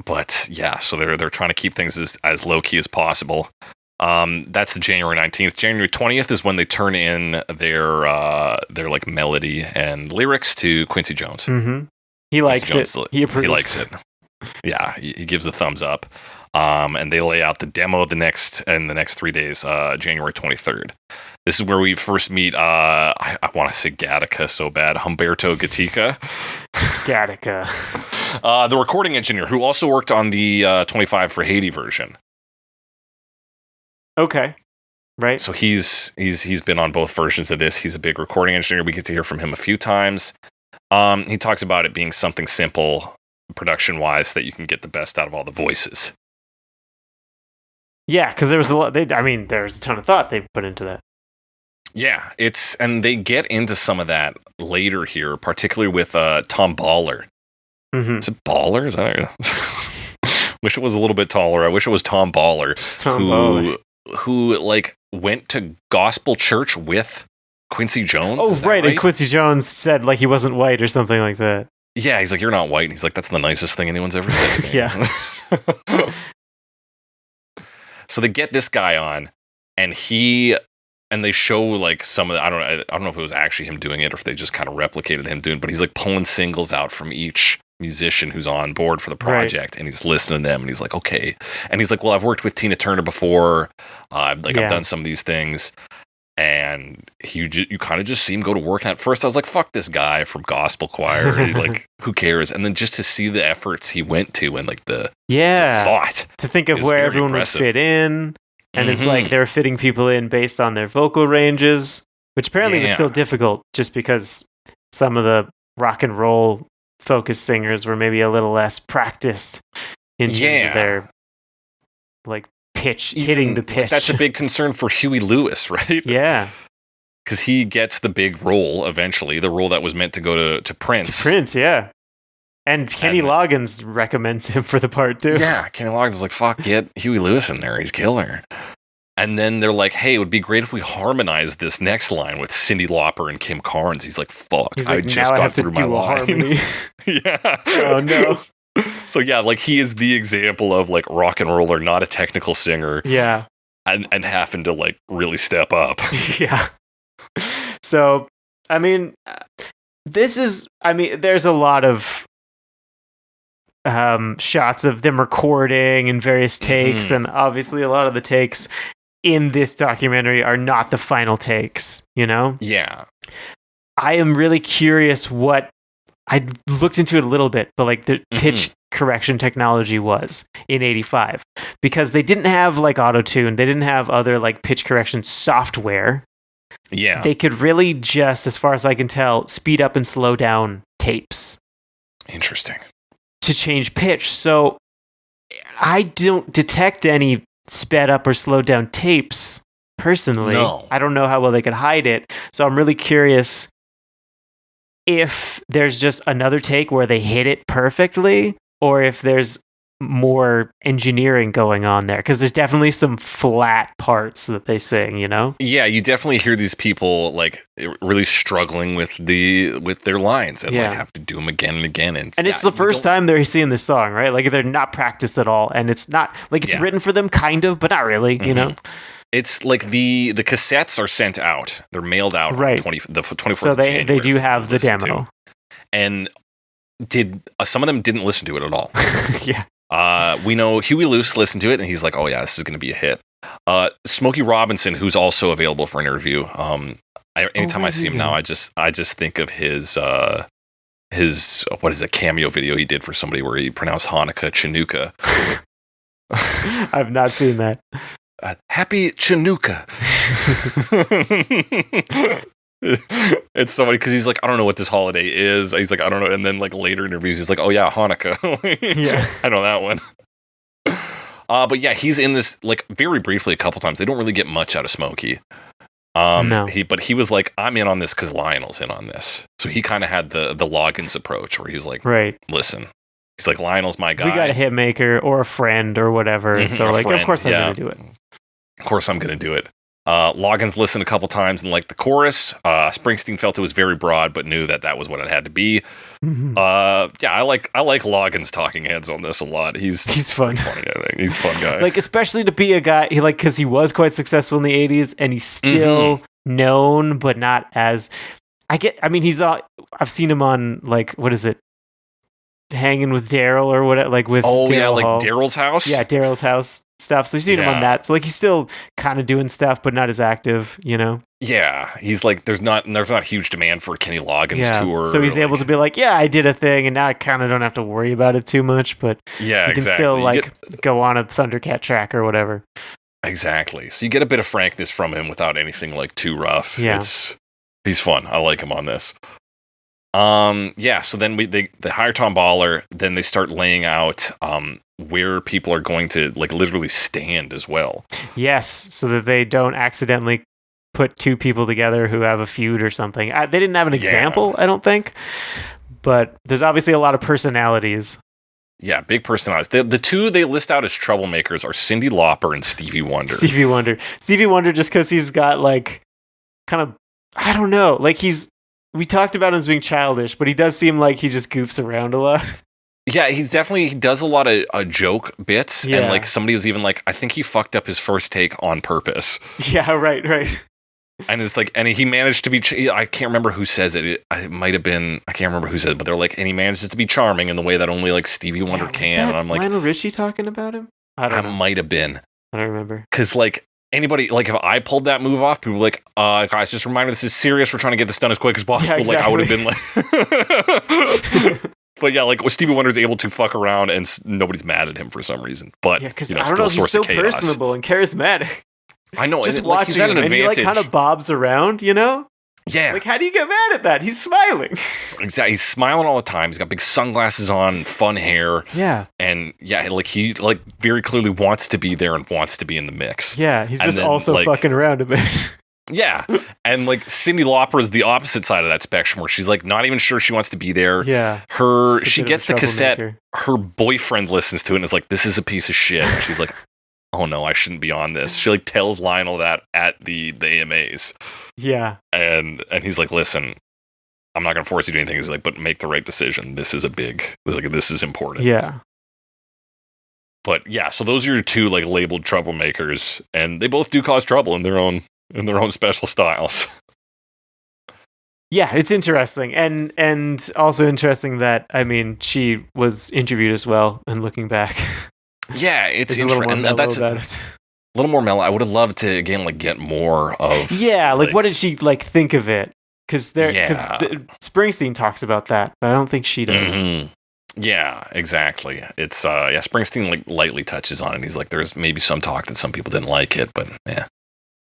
But, yeah, so they're trying to keep things as low-key as possible. That's the January 19th. January 20th is when they turn in their like, melody and lyrics to Quincy Jones. Mm-hmm. He likes it. He approves. He likes it. Yeah, he gives a thumbs up. And they lay out the demo the next 3 days, January 23rd. This is where we first meet, I want to say Gattaca so bad, Humberto Gatica. Gattaca. The recording engineer who also worked on the 25 for Haiti version. Okay. Right. So he's been on both versions of this. He's a big recording engineer. We get to hear from him a few times. He talks about it being something simple, production-wise, that you can get the best out of all the voices. Yeah, because there was a lot. There's a ton of thought they put into that. Yeah, and they get into some of that later here, particularly with Tom Baller. Mm-hmm. Is it Baller? Wish it was a little bit taller. I wish it was Tom Baller, who like went to gospel church with Quincy Jones. Oh, right. And Quincy Jones said like he wasn't white or something like that. Yeah, he's like, you're not white. And he's like, that's the nicest thing anyone's ever said. Yeah. So they get this guy on, and they show like some of the, I don't know if it was actually him doing it or if they just kind of replicated him doing it, but he's like pulling singles out from each musician who's on board for the project, and he's listening to them, and he's like, okay. And he's like, well, I've worked with Tina Turner before. I've done some of these things. And you kind of just see him go to work. And at first I was like, fuck this guy from gospel choir. Like, who cares? And then just to see the efforts he went to and like the thought. To think of where everyone would fit in. And it's like they're fitting people in based on their vocal ranges, which apparently was still difficult just because some of the rock and roll focused singers were maybe a little less practiced in terms of their like pitch, hitting the pitch. That's a big concern for Huey Lewis, right? Yeah. Because he gets the big role eventually, the role that was meant to go to Prince. Yeah. And Kenny Loggins recommends him for the part too. Yeah, Kenny Loggins is like, fuck, get Huey Lewis in there. He's killer. And then they're like, hey, it would be great if we harmonized this next line with Cyndi Lauper and Kim Carnes. He's like, fuck, he's like, I just got through my line. Yeah. Oh, no. So, yeah, like, he is the example of, like, rock and roller, not a technical singer. Yeah. And having to, like, really step up. Yeah. So, I mean, there's a lot of shots of them recording and various takes, and obviously a lot of the takes in this documentary are not the final takes, you know? Yeah. I am really curious what I looked into it a little bit, but like the pitch correction technology was in 85, because they didn't have like auto-tune, they didn't have other like pitch correction software. Yeah. They could really just, as far as I can tell, speed up and slow down tapes. Interesting. To change pitch. So I don't detect any sped up or slowed down tapes personally. No. I don't know how well they could hide it. So I'm really curious if there's just another take where they hit it perfectly, or if there's more engineering going on there, because there's definitely some flat parts that they sing, you know? Yeah, you definitely hear these people like really struggling with their lines and like have to do them again and again. And it's the first time they're seeing this song, right? Like they're not practiced at all, and it's not like it's written for them, kind of, but not really, you know? It's like the cassettes are sent out; they're mailed out, right? The 24th. So they do have the demo, and some of them didn't listen to it at all. Yeah. We know Huey Lewis listened to it, and he's like, "Oh yeah, this is going to be a hit." Smokey Robinson, who's also available for an interview. Anytime I see him now, I just think of his what is a cameo video he did for somebody where he pronounced Hanukkah Chinooka. I've not seen that. Happy Chinooka. It's so funny because he's like, I don't know what this holiday is. He's like, I don't know. And then like later interviews, he's like, oh yeah, Hanukkah. Yeah, I know that one. But yeah, he's in this like very briefly a couple times. They don't really get much out of Smokey. No. He was like, I'm in on this because Lionel's in on this. So he kind of had the Loggins approach where he was like, right, listen. He's like, Lionel's my guy. We got a hit maker or a friend or whatever. So like, of course I'm going to do it. Of course I'm going to do it. Loggins listened a couple times and liked the chorus. Springsteen felt it was very broad, but knew that was what it had to be. Yeah, I like Loggins' talking heads on this a lot. He's fun. Funny, I think. He's a fun guy. Like, especially to be a guy, because he was quite successful in the 80s, and he's still known, but not as... I've seen him on, like, what is it? Hanging with Daryl or what, like with Daryl Hall. Daryl's House? Yeah, Daryl's House stuff. So you've seen him on that. So like he's still kind of doing stuff, but not as active, you know? Yeah. He's like, there's not huge demand for Kenny Loggins tour. So he's able to be like, yeah, I did a thing, and now I kind of don't have to worry about it too much, but you can still go on a Thundercat track or whatever. Exactly. So you get a bit of frankness from him without anything like too rough. Yeah. He's fun. I like him on this. So then they hire Tom Baller, then they start laying out where people are going to like literally stand as well. Yes, so that they don't accidentally put two people together who have a feud or something. They didn't have an example, I don't think, but there's obviously a lot of personalities. Yeah, big personalities. The two they list out as troublemakers are Cyndi Lauper and Stevie Wonder. Stevie Wonder just because he's got like kind of, I don't know, like we talked about him as being childish, but he does seem like he just goofs around a lot. Yeah, he does a lot of joke bits, and like somebody was even like, I think he fucked up his first take on purpose. Yeah, right. And it's like, and he managed to be, I can't remember who says it. It might have been, I can't remember who said it, but they're like, and he manages to be charming in the way that only like Stevie Wonder can. And I'm like, Lionel Richie talking about him? I don't know. Might have been. I don't remember. Because like, anybody, like if I pulled that move off, people were like, guys, just a reminder, this is serious. We're trying to get this done as quick as possible. Yeah, exactly. Like I would have been like, but yeah, like Stevie Wonder's able to fuck around and nobody's mad at him for some reason. But yeah, because I don't know, he's so personable and charismatic. I know. Just watching him, and he like kind of bobs around, you know? Yeah. Like, how do you get mad at that? He's smiling. Exactly. He's smiling all the time. He's got big sunglasses on, fun hair. Yeah. And yeah, like he like very clearly wants to be there and wants to be in the mix. Yeah, he's just also like, fucking around a bit. Yeah. And like Cyndi Lauper is the opposite side of that spectrum where she's like not even sure she wants to be there. Yeah. She gets the cassette, her boyfriend listens to it and is like, this is a piece of shit. And she's like, oh no, I shouldn't be on this. She like tells Lionel that at the AMAs. Yeah. And he's like, listen, I'm not going to force you to do anything. He's like, but make the right decision. This is this is important. Yeah. But yeah, so those are your two like labeled troublemakers, and they both do cause trouble in their own special styles. Yeah, it's interesting, and also interesting that, I mean, she was interviewed as well. And looking back, yeah, it's interesting. That's a little more mellow. I would have loved to again like get more of. Yeah, like what did she like think of it? Because Springsteen talks about that, but I don't think she does. Mm-hmm. Yeah, exactly. It's Springsteen like lightly touches on it. He's like, there's maybe some talk that some people didn't like it, but yeah.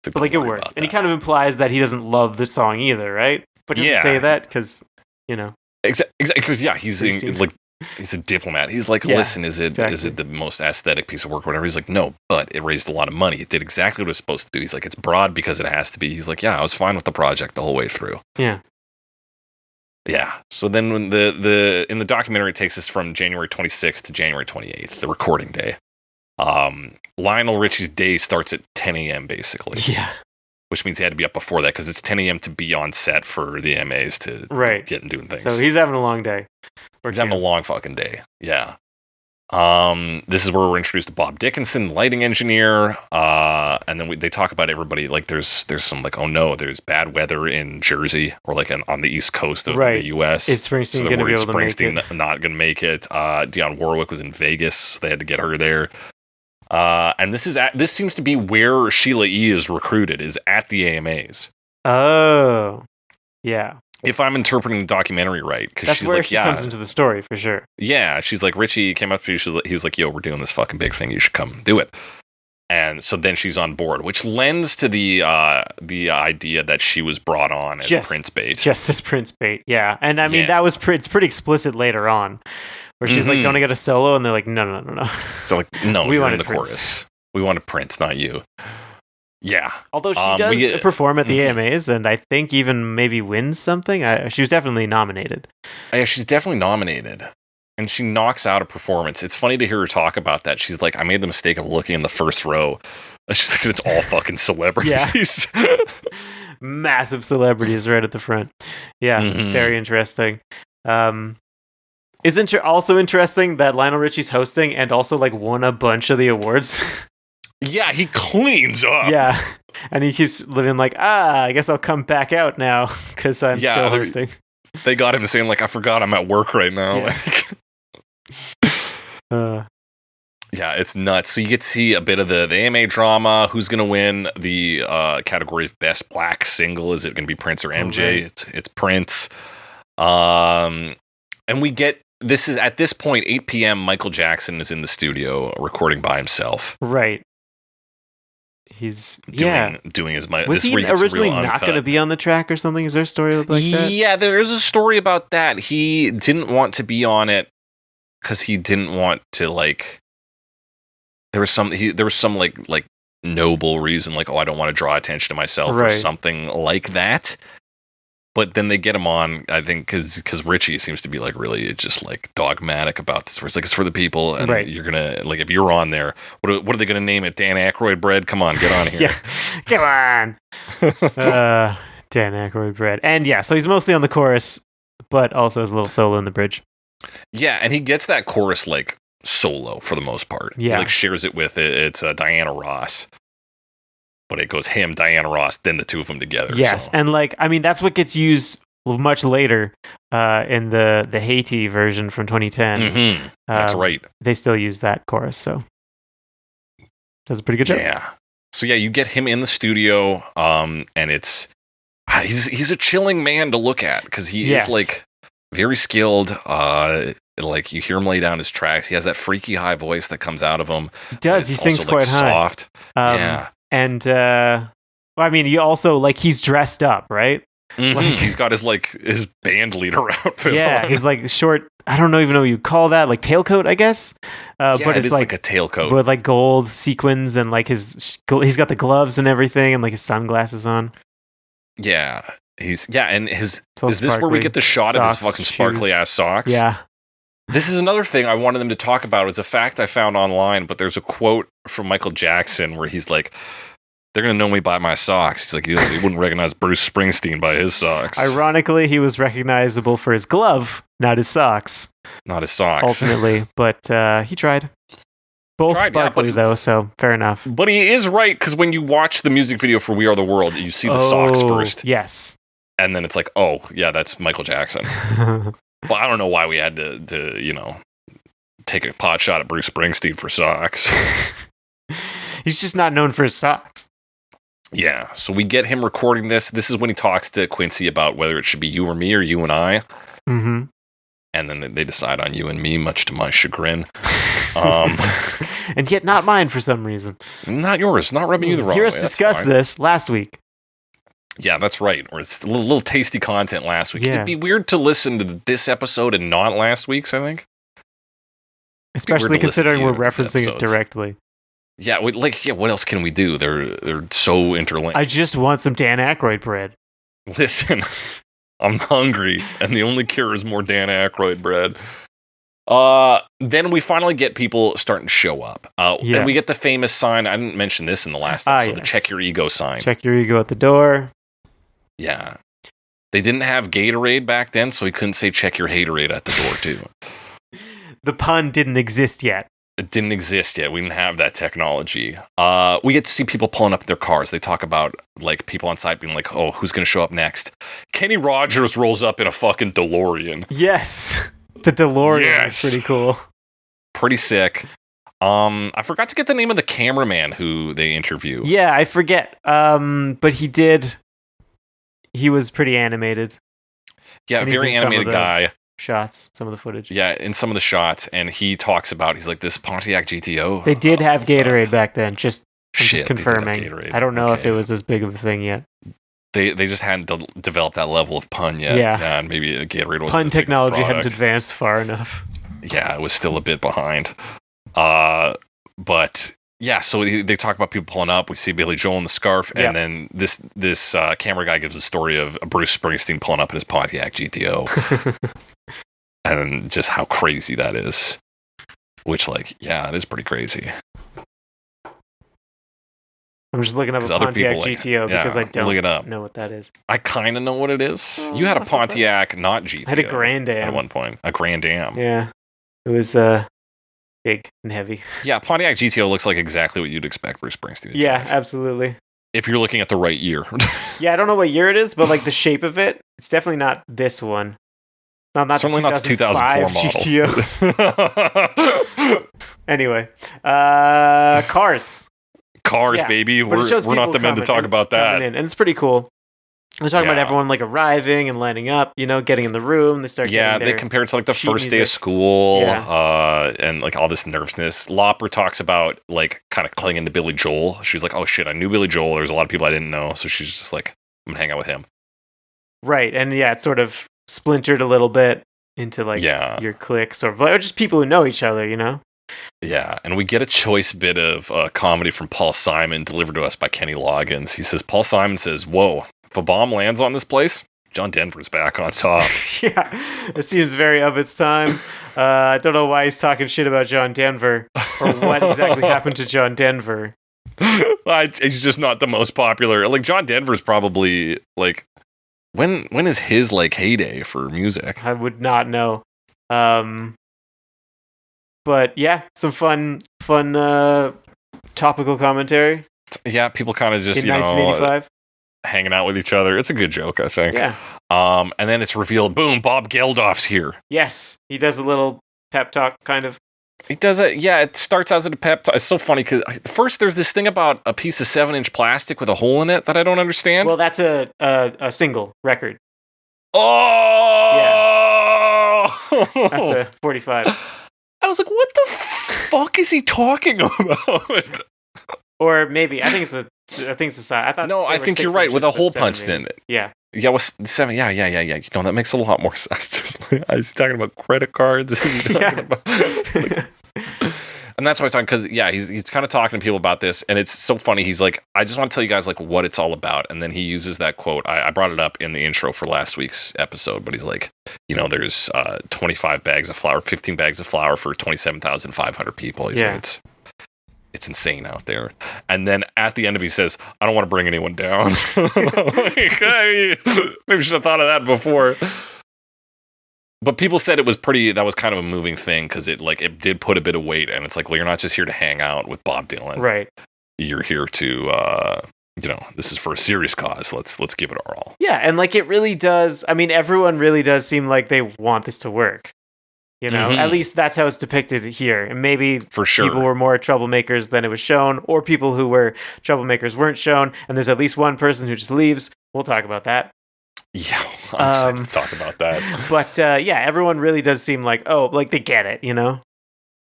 But like it worked, and he kind of implies that he doesn't love the song either, right? But doesn't say that because, you know. Exactly, because he's a diplomat. He's like, listen, is it the most aesthetic piece of work or whatever? He's like, no, but it raised a lot of money. It did exactly what it was supposed to do. He's like, it's broad because it has to be. He's like, yeah, I was fine with the project the whole way through. Yeah. Yeah. So then when in the documentary, it takes us from January 26th to January 28th, the recording day. Lionel Richie's day starts at 10 a.m. basically. Yeah. Which means he had to be up before that because it's 10 a.m. to be on set for the AMAs to get and doing things. So he's having a long day. He's having a long fucking day. Yeah. This is where we're introduced to Bob Dickinson, lighting engineer. And then they talk about everybody. Like there's some like, oh no, there's bad weather in Jersey or like on the East Coast of the U.S. Is Springsteen going to be able to make it? Not going to make it. Dionne Warwick was in Vegas. They had to get her there. And this seems to be where Sheila E. is recruited, is at the AMAs. Oh, yeah. If I'm interpreting the documentary right, because she's where like, she comes into the story for sure. Yeah, she's like, Richie came up to you. He was like, yo, we're doing this fucking big thing. You should come do it. And so then she's on board, which lends to the idea that she was brought on as Prince bait. Just as Prince bait, yeah. And I mean, it's pretty explicit later on, where she's like, don't I get a solo? And they're like, no. They're like, no, we wanted the chorus. We wanted Prince, not you. Yeah. Although she does perform at the AMAs, and I think even maybe wins something. She was definitely nominated. Yeah, she's definitely nominated. And she knocks out a performance. It's funny to hear her talk about that. She's like, I made the mistake of looking in the first row. She's like, it's all fucking celebrities. Yeah. Massive celebrities right at the front. Yeah, very interesting. Isn't it also interesting that Lionel Richie's hosting and also like won a bunch of the awards? Yeah, he cleans up. Yeah, and he keeps living like, I guess I'll come back out now because I'm still hosting. They got him saying like, I forgot I'm at work right now. Yeah. Yeah, it's nuts. So you get to see a bit of the AMA drama. Who's going to win the category of Best Black Single? Is it going to be Prince or MJ? Right. It's Prince. And we get, this is at this point, 8 p.m., Michael Jackson is in the studio recording by himself. Right. He's doing his. Was he originally not going to be on the track or something? Is there a story like that? Yeah, there is a story about that. He didn't want to be on it because he didn't want to like. There was some like noble reason, like, oh, I don't want to draw attention to myself or something like that. But then they get him on, I think, because Richie seems to be like really just like dogmatic about this. Where it's like, it's for the people, and you're gonna like, if you're on there, what are they gonna name it? Dan Aykroyd bread? Come on, get on here. Come on. Dan Aykroyd bread, and so he's mostly on the chorus, but also has a little solo in the bridge. Yeah, and he gets that chorus like solo for the most part. Yeah, he, like shares it with it's Diana Ross. But it goes him, Diana Ross, then the two of them together. Yes, so. And like, I mean, that's what gets used much later in the Haiti version from 2010. Mm-hmm. That's right. They still use that chorus, so does a pretty good job. Yeah. So yeah, you get him in the studio, and it's he's a chilling man to look at because he is like very skilled. Like you hear him lay down his tracks. He has that freaky high voice that comes out of him. He does. He sings quite high. Soft. Yeah. And I mean, you also like he's dressed up, right? Mm-hmm. Like, he's got his band leader outfit. Yeah, on. He's like short. I don't even know what you call that, like tailcoat, I guess. But it's like a tailcoat with like gold sequins and like he's got the gloves and everything and like his sunglasses on. Yeah, and his is this where we get the shot of his fucking sparkly ass socks? Yeah. This is another thing I wanted them to talk about. It's a fact I found online, but there's a quote from Michael Jackson where he's like, they're going to know me by my socks. He's like, you wouldn't recognize Bruce Springsteen by his socks. Ironically, he was recognizable for his glove, not his socks. Not his socks. Ultimately, but he tried. Both sparkly, though, so fair enough. But he is right, because when you watch the music video for We Are the World, you see the socks first. Yes. And then it's like, oh, yeah, that's Michael Jackson. Well, I don't know why we had to take a pot shot at Bruce Springsteen for socks. He's just not known for his socks. Yeah, so we get him recording this. This is when he talks to Quincy about whether it should be you or me or you and I. Mm-hmm. And then they decide on you and me, much to my chagrin. And yet not mine for some reason. Not yours. Not rubbing you the wrong way. Hear us discuss this last week. Yeah, that's right. Or it's a little tasty content last week. Yeah. It'd be weird to listen to this episode and not last week's, I think. Especially considering we're referencing it directly. Yeah, what else can we do? They're so interlinked. I just want some Dan Aykroyd bread. Listen, I'm hungry, and the only cure is more Dan Aykroyd bread. Then we finally get people starting to show up. And we get the famous sign. I didn't mention this in the last episode, the check your ego sign. Check your ego at the door. Yeah. They didn't have Gatorade back then, so he couldn't say check your haterade at the door, too. The pun didn't exist yet. It didn't exist yet. We didn't have that technology. We get to see people pulling up in their cars. They talk about like people on site being like, oh, who's going to show up next? Kenny Rogers rolls up in a fucking DeLorean. Yes. The DeLorean is pretty cool. Pretty sick. I forgot to get the name of the cameraman who they interview. Yeah, I forget. But he did. He was pretty animated. Yeah, very animated guy. Shots, some of the footage. Yeah, in some of the shots, and he talks about, he's like, this Pontiac GTO. They did have Gatorade back then, just confirming. I don't know if it was as big of a thing yet. They just hadn't developed that level of pun yet. Yeah. And maybe Gatorade wasn't pun technology hadn't advanced far enough. Yeah, it was still a bit behind. But yeah, so they talk about people pulling up. We see Billy Joel in the scarf, and then this camera guy gives a story of Bruce Springsteen pulling up in his Pontiac GTO. And just how crazy that is. Which, it is pretty crazy. I'm just looking up a Pontiac GTO because I don't know what that is. I kind of know what it is. You had a Pontiac, not GTO. I had a Grand Am. At one point. A Grand Am. Yeah. It was big and heavy. Yeah, Pontiac GTO looks like exactly what you'd expect Bruce Springsteen to drive. Absolutely. If you're looking at the right year. Yeah, I don't know what year it is, but like the shape of it, it's definitely not this one. Not certainly not the 2004 model. GTO. Anyway, cars. Cars, baby. We're not the men to talk about that. And it's pretty cool. They're talking about everyone like arriving and lining up, getting in the room. They start getting they compare it to like the first day of school and like all this nervousness. Lauper talks about like kind of clinging to Billy Joel. She's like, oh shit, I knew Billy Joel. There's a lot of people I didn't know. So she's just like, I'm going to hang out with him. Right. And it sort of splintered a little bit into like your cliques or just people who know each other, Yeah, and we get a choice bit of comedy from Paul Simon delivered to us by Kenny Loggins. He says, Paul Simon says, whoa, if a bomb lands on this place, John Denver's back on top. Yeah, it seems very of its time. I don't know why he's talking shit about John Denver or what exactly happened to John Denver. He's just not the most popular. Like, John Denver's probably, like, when is his, like, heyday for music? I would not know. But yeah, some fun topical commentary. Yeah, people kind of just, in 1985. Hanging out with each other. It's a good joke, I think. Yeah. And then it's revealed, boom, Bob Geldof's here. Yes, he does a little pep talk, kind of. He does it. Yeah, it starts as a pep talk. It's so funny because first there's this thing about a piece of 7-inch plastic with a hole in it that I don't understand. Well, that's a single record. Oh! Yeah. That's a 45. I was like, what the fuck is he talking about? Or maybe I think it's a side. I thought I think you're right with a hole punched in it. Yeah. Yeah, 7. Yeah. That makes a lot more sense. I was talking about credit cards. And And that's why I'm talking, because he's kind of talking to people about this, and it's so funny. He's like, I just want to tell you guys like what it's all about, and then he uses that quote. I brought it up in the intro for last week's episode, but he's like, there's 25 bags of flour, 15 bags of flour for 27,500 people. He's like, it's insane out there. And then at the end of it, he says, I don't want to bring anyone down. Like, maybe should have thought of that before. But people said that was kind of a moving thing, because it did put a bit of weight, and it's like, well, you're not just here to hang out with Bob Dylan. Right. You're here to, this is for a serious cause. Let's give it our all. Yeah, and like it really does, I mean, everyone really does seem like they want this to work. At least that's how it's depicted here. And maybe for sure people were more troublemakers than it was shown, or people who were troublemakers weren't shown, and there's at least one person who just leaves. We'll talk about that. Yeah, I'm excited to talk about that. But everyone really does seem like, they get it,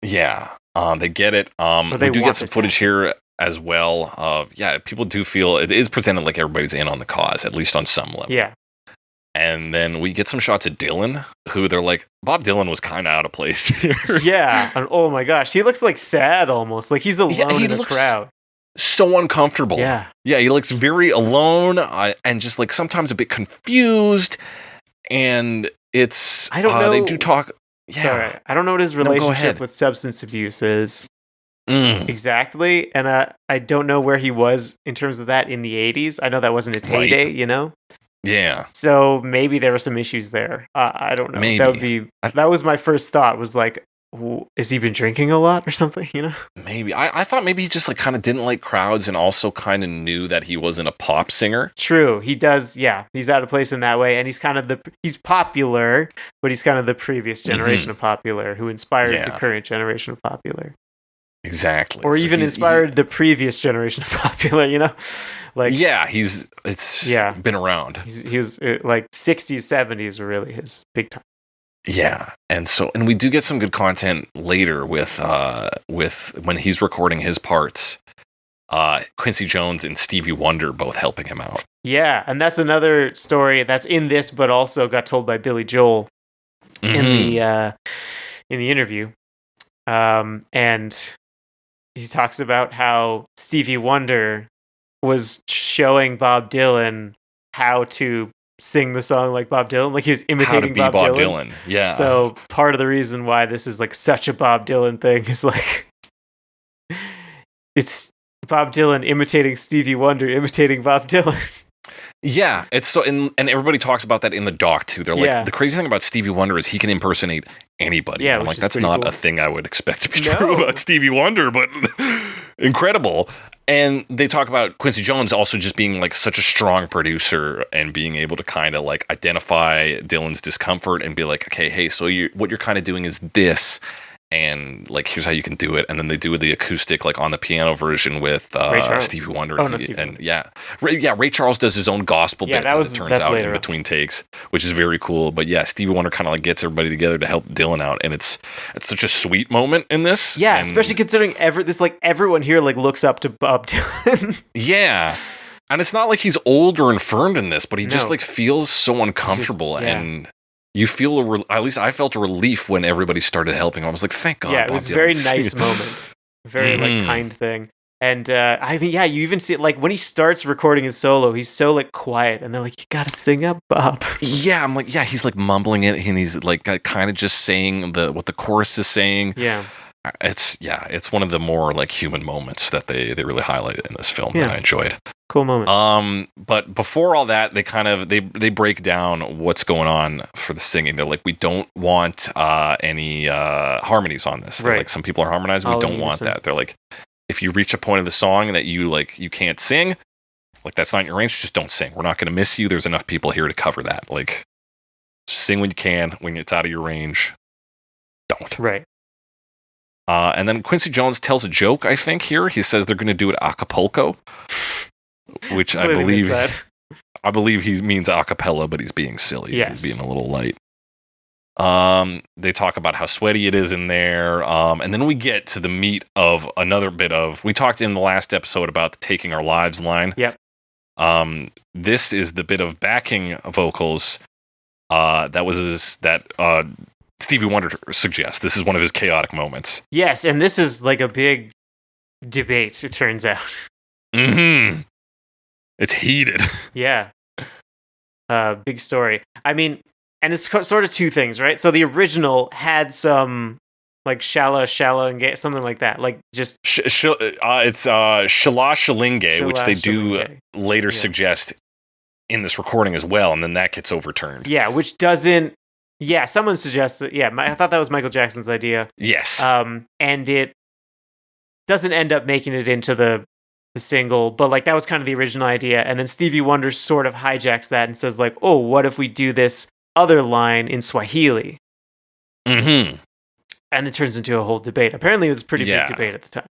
Yeah, they get it. We do get some footage here as well of, people do feel it is presented like everybody's in on the cause, at least on some level. Yeah. And then we get some shots of Dylan, who they're like, Bob Dylan was kind of out of place here. Yeah, and oh my gosh, he looks like sad almost, like he's alone in the crowd. So uncomfortable. Yeah, he looks very alone and just like sometimes a bit confused. And it's I don't know. They do talk. Yeah. Sorry, I don't know what his relationship with substance abuse is exactly, and I don't know where he was in terms of that in the 80s. I know that wasn't his heyday, Yeah. So maybe there were some issues there. I don't know. Maybe. That was my first thought, was like, has he been drinking a lot or something, Maybe. I thought maybe he just like kind of didn't like crowds, and also kind of knew that he wasn't a pop singer. True. He does. Yeah. He's out of place in that way. And he's kind of he's popular, but he's kind of the previous generation of popular who inspired the current generation of popular. Exactly. Or even inspired the previous generation of popular, Like, it's been around. He was like 60s, 70s were really his big time. Yeah, and we do get some good content later with when he's recording his parts. Quincy Jones and Stevie Wonder both helping him out. Yeah, and that's another story that's in this, but also got told by Billy Joel in the interview. And he talks about how Stevie Wonder was showing Bob Dylan how to sing the song like Bob Dylan, like he was imitating Bob Dylan. Yeah. So part of the reason why this is like such a Bob Dylan thing is like it's Bob Dylan imitating Stevie Wonder imitating Bob Dylan. Yeah, it's so, and everybody talks about that in the doc too. They're like, the crazy thing about Stevie Wonder is he can impersonate anybody. Yeah, I'm like, that's not cool. A thing I would expect to be true about Stevie Wonder, but incredible. And they talk about Quincy Jones also just being like such a strong producer and being able to kind of like identify Dylan's discomfort and be like, okay, hey, so what you're kind of doing is this. And like, here's how you can do it. And then they do the acoustic, like on the piano version with Stevie Wonder. Ray Charles does his own gospel bits, as it turns out, in between takes, which is very cool. But yeah, Stevie Wonder kind of like gets everybody together to help Dylan out, and it's such a sweet moment in this. Yeah, especially considering everyone here like looks up to Bob Dylan. Yeah. And it's not like he's old or infirmed in this, but he just like feels so uncomfortable and. You feel, at least I felt a relief when everybody started helping. I was like, thank God. Yeah, it was a very nice moment. Very like kind thing. And I mean, you even see it like when he starts recording his solo, he's so like quiet and they're like, you gotta sing up, Bob. Yeah, I'm like, he's like mumbling it and he's like kind of just saying what the chorus is saying. Yeah. It's one of the more like human moments that they really highlighted in this film that I enjoyed. Cool moment. But before all that, they break down what's going on for the singing. They're like, we don't want any harmonies on this. They're like, some people are harmonizing, we don't want that. They're like, if you reach a point of the song that you can't sing, like that's not in your range, just don't sing. We're not going to miss you. There's enough people here to cover that. Like, sing when you can. When it's out of your range, don't. Right. And then Quincy Jones tells a joke, I think, here. He says they're going to do it a cappella, which I believe he means a cappella, but he's being silly. Yes. He's being a little light. They talk about how sweaty it is in there. And then we get to the meat of another bit of, we talked in the last episode about the Taking Our Lives line. Yep. This is the bit of backing vocals that Stevie Wonder suggests this is one of his chaotic moments. Yes, and this is like a big debate, it turns out. Mm-hmm. It's heated. Yeah. Big story. I mean, and it's sort of two things, right? So the original had some like shala and something like that, like just it's Shala Shalinge, which they do later suggest in this recording as well, and then that gets overturned. Yeah, which doesn't. Yeah, someone suggests it. Yeah, I thought that was Michael Jackson's idea. Yes. And it doesn't end up making it into the single, but like that was kind of the original idea. And then Stevie Wonder sort of hijacks that and says like, "Oh, what if we do this other line in Swahili?" Mm-hmm. And it turns into a whole debate. Apparently, it was a pretty big debate at the time.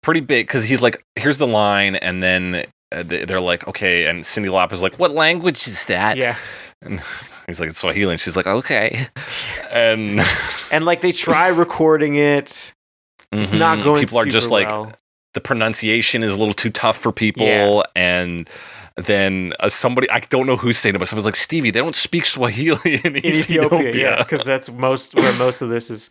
Pretty big, because he's like, "Here's the line," and then they're like, "Okay," and Cyndi Lauper's like, "What language is that?" Yeah. And he's like, "It's Swahili," and she's like, "Okay," and like they try recording it. It's not going. People are just like, the pronunciation is a little too tough for people, and then somebody, I don't know who's saying it, but someone's like, "Stevie, they don't speak Swahili in Ethiopia." Yeah, because that's where most of this is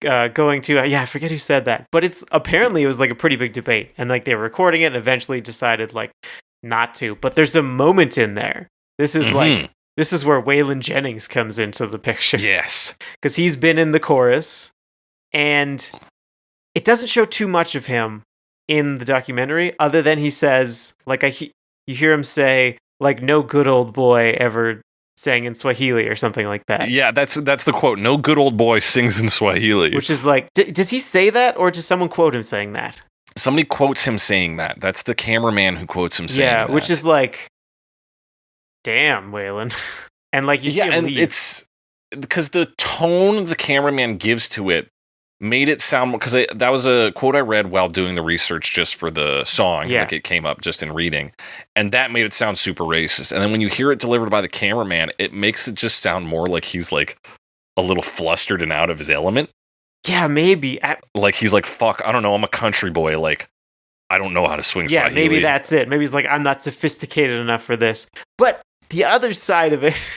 going to. I forget who said that, but it was like a pretty big debate, and like they were recording it and eventually decided like not to. But there's a moment in there. This is like. This is where Waylon Jennings comes into the picture. Yes. Because he's been in the chorus, and it doesn't show too much of him in the documentary, other than he says, like, you hear him say, like, "No good old boy ever sang in Swahili," or something like that. Yeah, that's the quote. "No good old boy sings in Swahili." Which is like, does he say that, or does someone quote him saying that? Somebody quotes him saying that. That's the cameraman who quotes him saying that. Yeah, which is like, damn, Waylon. And like you see him leave. It's because the tone the cameraman gives to it made it sound, because that was a quote I read while doing the research just for the song. Like it came up just in reading, and that made it sound super racist. And then when you hear it delivered by the cameraman, it makes it just sound more like he's like a little flustered and out of his element. Yeah, maybe. Like he's like, "Fuck, I don't know, I'm a country boy, like I don't know how to swing Swahili." Maybe that's it. Maybe he's like, "I'm not sophisticated enough for this." But the other side of it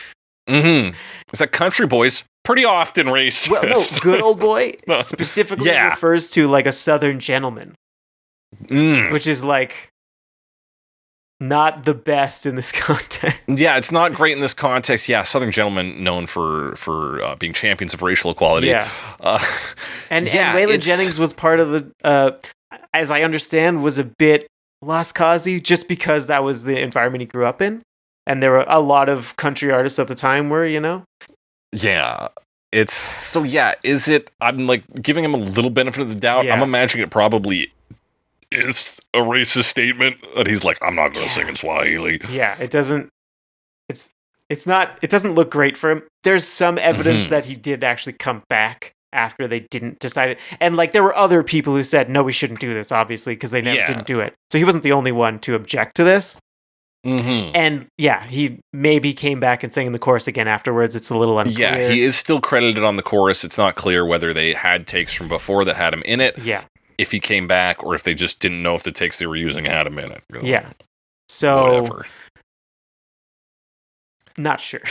is that country boys pretty often racist. Well, no, good old boy specifically refers to like a Southern gentleman, which is like not the best in this context. Yeah, it's not great in this context. Yeah, Southern gentlemen known for being champions of racial equality. Yeah, and Waylon Jennings was part of the, as I understand, was a bit lost cause-y just because that was the environment he grew up in. And there were a lot of country artists at the time were, Yeah. It's so, is it, I'm like giving him a little benefit of the doubt. I'm imagining it probably is a racist statement that he's like, "I'm not going to sing in Swahili." Yeah, it doesn't look great for him. There's some evidence that he did actually come back after they didn't decide it. And like there were other people who said, "No, we shouldn't do this," obviously, because they never didn't do it. So he wasn't the only one to object to this. And he maybe came back and sang in the chorus again afterwards. It's a little unclear. Yeah, he is still credited on the chorus. It's not clear whether they had takes from before that had him in it. Yeah. If he came back, or if they just didn't know if the takes they were using had him in it. Yeah. So whatever. Not sure.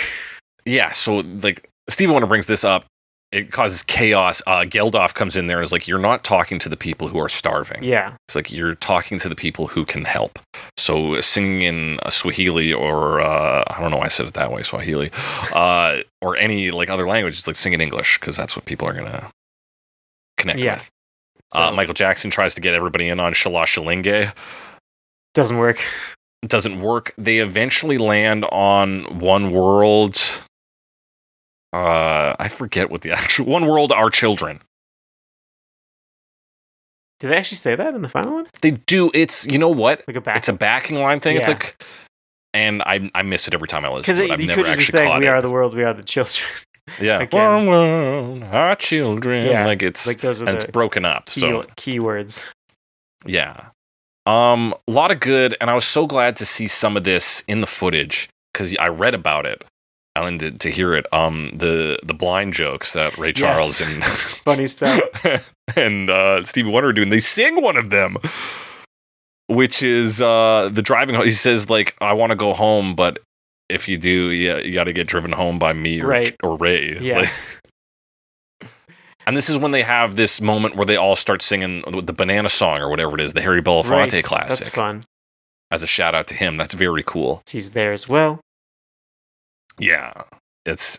Yeah, so like Stevie Wonder brings this up. It causes chaos. Geldof comes in there and is like, "You're not talking to the people who are starving." Yeah. It's like, you're talking to the people who can help. So singing in Swahili or, I don't know why I said it that way, Swahili, or any like other language, it's like sing in English, because that's what people are going to connect with. So, Michael Jackson tries to get everybody in on Shala Shalinge. Doesn't work. Doesn't work. They eventually land on One World. I forget what the actual One World, Our Children. Do they actually say that in the final one? They do. It's, you know what? Like it's a backing line thing. Yeah. It's like, and I miss it every time I listen to it. I've never actually caught it. "We are the world, we are the children." Yeah. One world, our children. Yeah. Like it's, like those are and it's broken up. Keywords. Yeah. A lot of good, and I was so glad to see some of this in the footage, because I read about it. And to hear it, the blind jokes that Ray Charles and funny stuff, and Stevie Wonder are doing. They sing one of them, which is the driving home. He says like, "I want to go home, but if you do, you got to get driven home by me or Ray." Yeah. Like, And this is when they have this moment where they all start singing the Banana Song or whatever it is, the Harry Belafonte classic. That's fun. As a shout out to him, that's very cool. He's there as well. Yeah, he's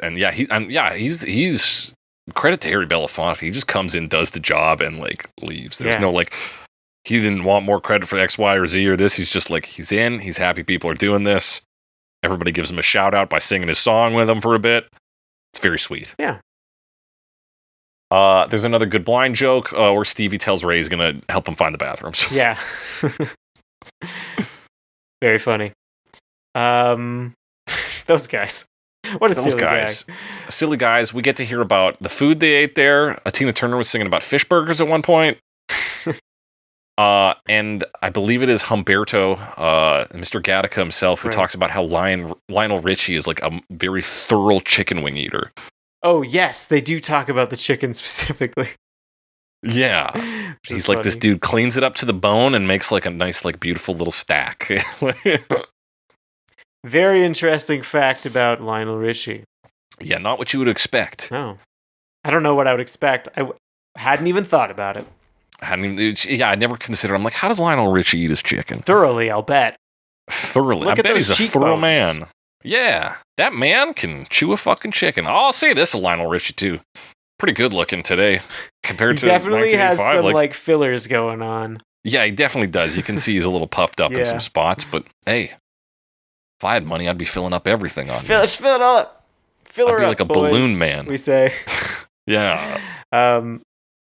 credit to Harry Belafonte. He just comes in, does the job, and like leaves. There's no like he didn't want more credit for X, Y, or Z or this. He's just like he's in. He's happy people are doing this. Everybody gives him a shout out by singing his song with him for a bit. It's very sweet. Yeah. There's another good blind joke where Stevie tells Ray he's gonna help him find the bathrooms. Yeah. Very funny. Those guys. What a silly guys. Silly guys. We get to hear about the food they ate there. Tina Turner was singing about fish burgers at one point. And I believe it is Humberto, Mr. Gattaca himself, who talks about how Lionel Richie is like a very thorough chicken wing eater. Oh, yes. They do talk about the chicken specifically. Yeah. He's like, this dude cleans it up to the bone and makes like a nice, like beautiful little stack. Very interesting fact about Lionel Richie. Yeah, not what you would expect. No. I don't know what I would expect. I hadn't even thought about it. I never considered. I'm like, how does Lionel Richie eat his chicken? Thoroughly, I'll bet. Thoroughly. I bet he's a thorough man. Yeah, that man can chew a fucking chicken. Oh, I'll say this of Lionel Richie, too. Pretty good looking today compared to 1985. He definitely has some like fillers going on. Yeah, he definitely does. You can see he's a little puffed up in some spots, but hey, if I had money, I'd be filling up everything on Let's fill it all up. Fill her I'd be up, like a boys, balloon man. We say. Yeah.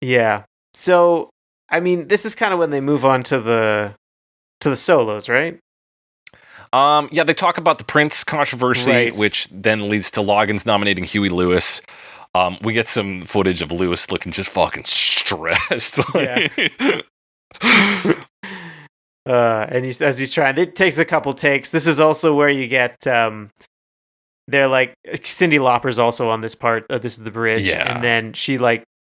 Yeah. So, I mean, this is kind of when they move on to the solos, right? Yeah, they talk about the Prince controversy, which then leads to Loggins nominating Huey Lewis. We get some footage of Lewis looking just fucking stressed. Yeah. And as he's trying, it takes a couple takes. This is also where you get, they're like, Cyndi Lauper's also on this part. This is the bridge. Yeah. And then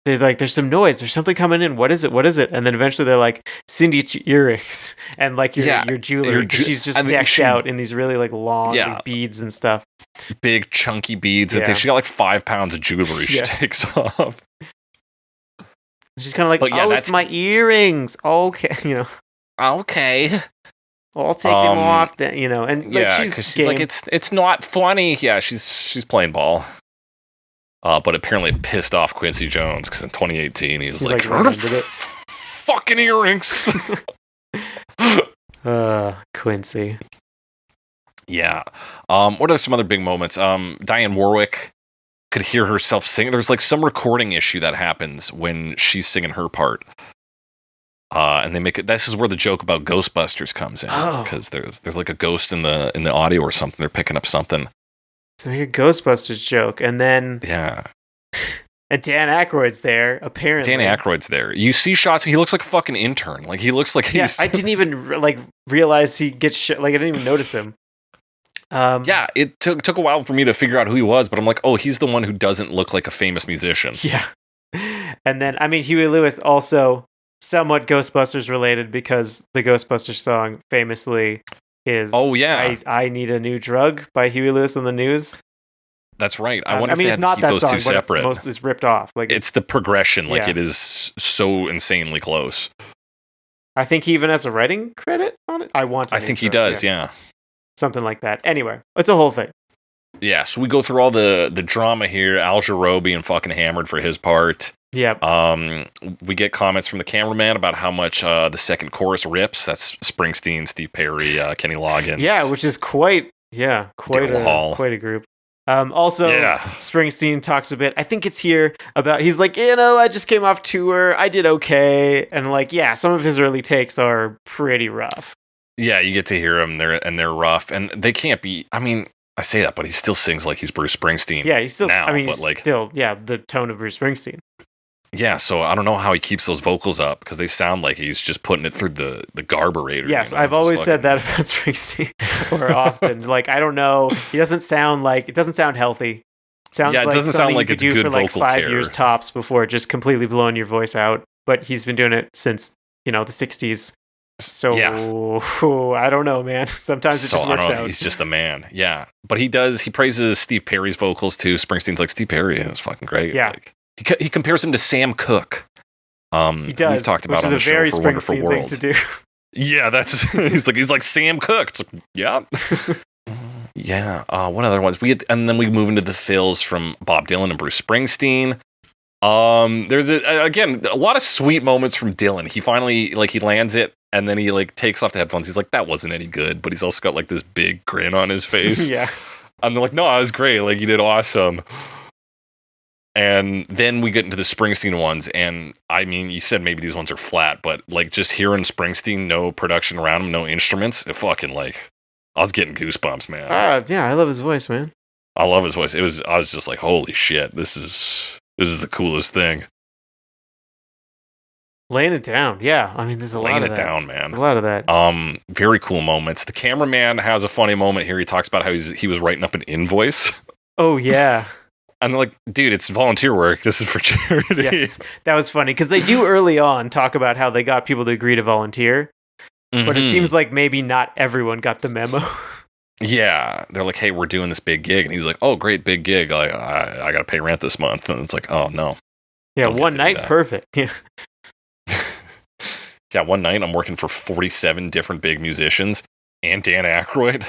they're like, there's some noise. There's something coming in. What is it? And then eventually they're like, Cyndi, earrings. And like your jewelry. She's just decked out in these really like long like, beads and stuff. Big chunky beads. Yeah. She got like 5 pounds of jewelry she takes off. She's kind of like, it's my earrings. Okay, Okay. I'll take them off then, and like she's like, it's not funny. Yeah, she's playing ball. But apparently it pissed off Quincy Jones because in 2018 he was like fucking earrings. Quincy. Yeah. What are some other big moments? Dionne Warwick could hear herself sing. There's like some recording issue that happens when she's singing her part. And they make it. This is where the joke about Ghostbusters comes in because there's like a ghost in the audio or something. They're picking up something. So make a Ghostbusters joke, and then and Dan Aykroyd's there. Apparently, Dan Aykroyd's there. You see shots. He looks like a fucking intern. Like he looks like he's. I didn't even like realize he gets like I didn't even notice him. It took a while for me to figure out who he was, but I'm like, oh, he's the one who doesn't look like a famous musician. Yeah, and then I mean Huey Lewis also. Somewhat Ghostbusters related because the Ghostbusters song famously is I Need a New Drug by Huey Lewis and the News. That's right. I wonder if they it's had not to keep that those song, two separate. It's ripped off. Like it's the progression. Like it is so insanely close. I think he even has a writing credit on it. I think he does, yeah. Something like that. Anyway, it's a whole thing. Yeah, so we go through all the drama here. Al Jarreau being fucking hammered for his part. Yep. We get comments from the cameraman about how much the second chorus rips. That's Springsteen, Steve Perry, Kenny Loggins. Yeah, which is quite a group. Also, Springsteen talks a bit. I think it's here about he's like, I just came off tour. I did okay, and like, some of his early takes are pretty rough. Yeah, you get to hear them. They're rough, and they can't be. I mean. I say that, but he still sings like he's Bruce Springsteen. Yeah, he's still. Now, the tone of Bruce Springsteen. Yeah, so I don't know how he keeps those vocals up because they sound like he's just putting it through the garburator. Yes, I've always said that about Springsteen, or often. Like I don't know, it doesn't sound healthy. It doesn't sound like it's good for like 5 years tops before just completely blowing your voice out. But he's been doing it since the 60s. So I don't know, man. Sometimes it just works out. He's just a man. Yeah. But he praises Steve Perry's vocals too. Springsteen's like, Steve Perry is fucking great. Yeah. Like, He compares him to Sam Cooke. He does. We've talked about on the show for Wonderful World. Thing to do. Yeah, that's he's like Sam Cooke. It's like, yeah. Yeah. What other ones? And then we move into the fills from Bob Dylan and Bruce Springsteen. There's again a lot of sweet moments from Dylan. He finally he lands it, and then he takes off the headphones. He's like, that wasn't any good, but he's also got this big grin on his face. Yeah. And they're like, no, it was great. You did awesome. And then we get into the Springsteen ones, and I mean, you said maybe these ones are flat, but just hearing Springsteen, no production around him, no instruments, it fucking I was getting goosebumps, man. Yeah, I love his voice, man. I love his voice. I was just like, holy shit, this is the coolest thing. Laying it down, yeah. I mean, there's a lot of that. Laying it down, man. A lot of that. Very cool moments. The cameraman has a funny moment here. He talks about how he was writing up an invoice. Oh yeah. And they're like, dude, it's volunteer work. This is for charity. Yes, that was funny because they do early on talk about how they got people to agree to volunteer, but it seems like maybe not everyone got the memo. Yeah, they're like, hey, we're doing this big gig, and he's like, oh, great big gig. I got to pay rent this month, and it's like, oh no. Yeah, one night, perfect. Yeah. Yeah, one night I'm working for 47 different big musicians and Dan Aykroyd.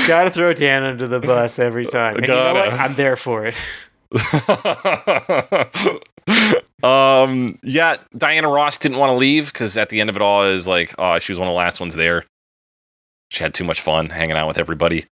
Gotta throw Dan under the bus every time. And you know what? I'm there for it. Yeah, Diana Ross didn't want to leave because at the end of it all is she was one of the last ones there. She had too much fun hanging out with everybody.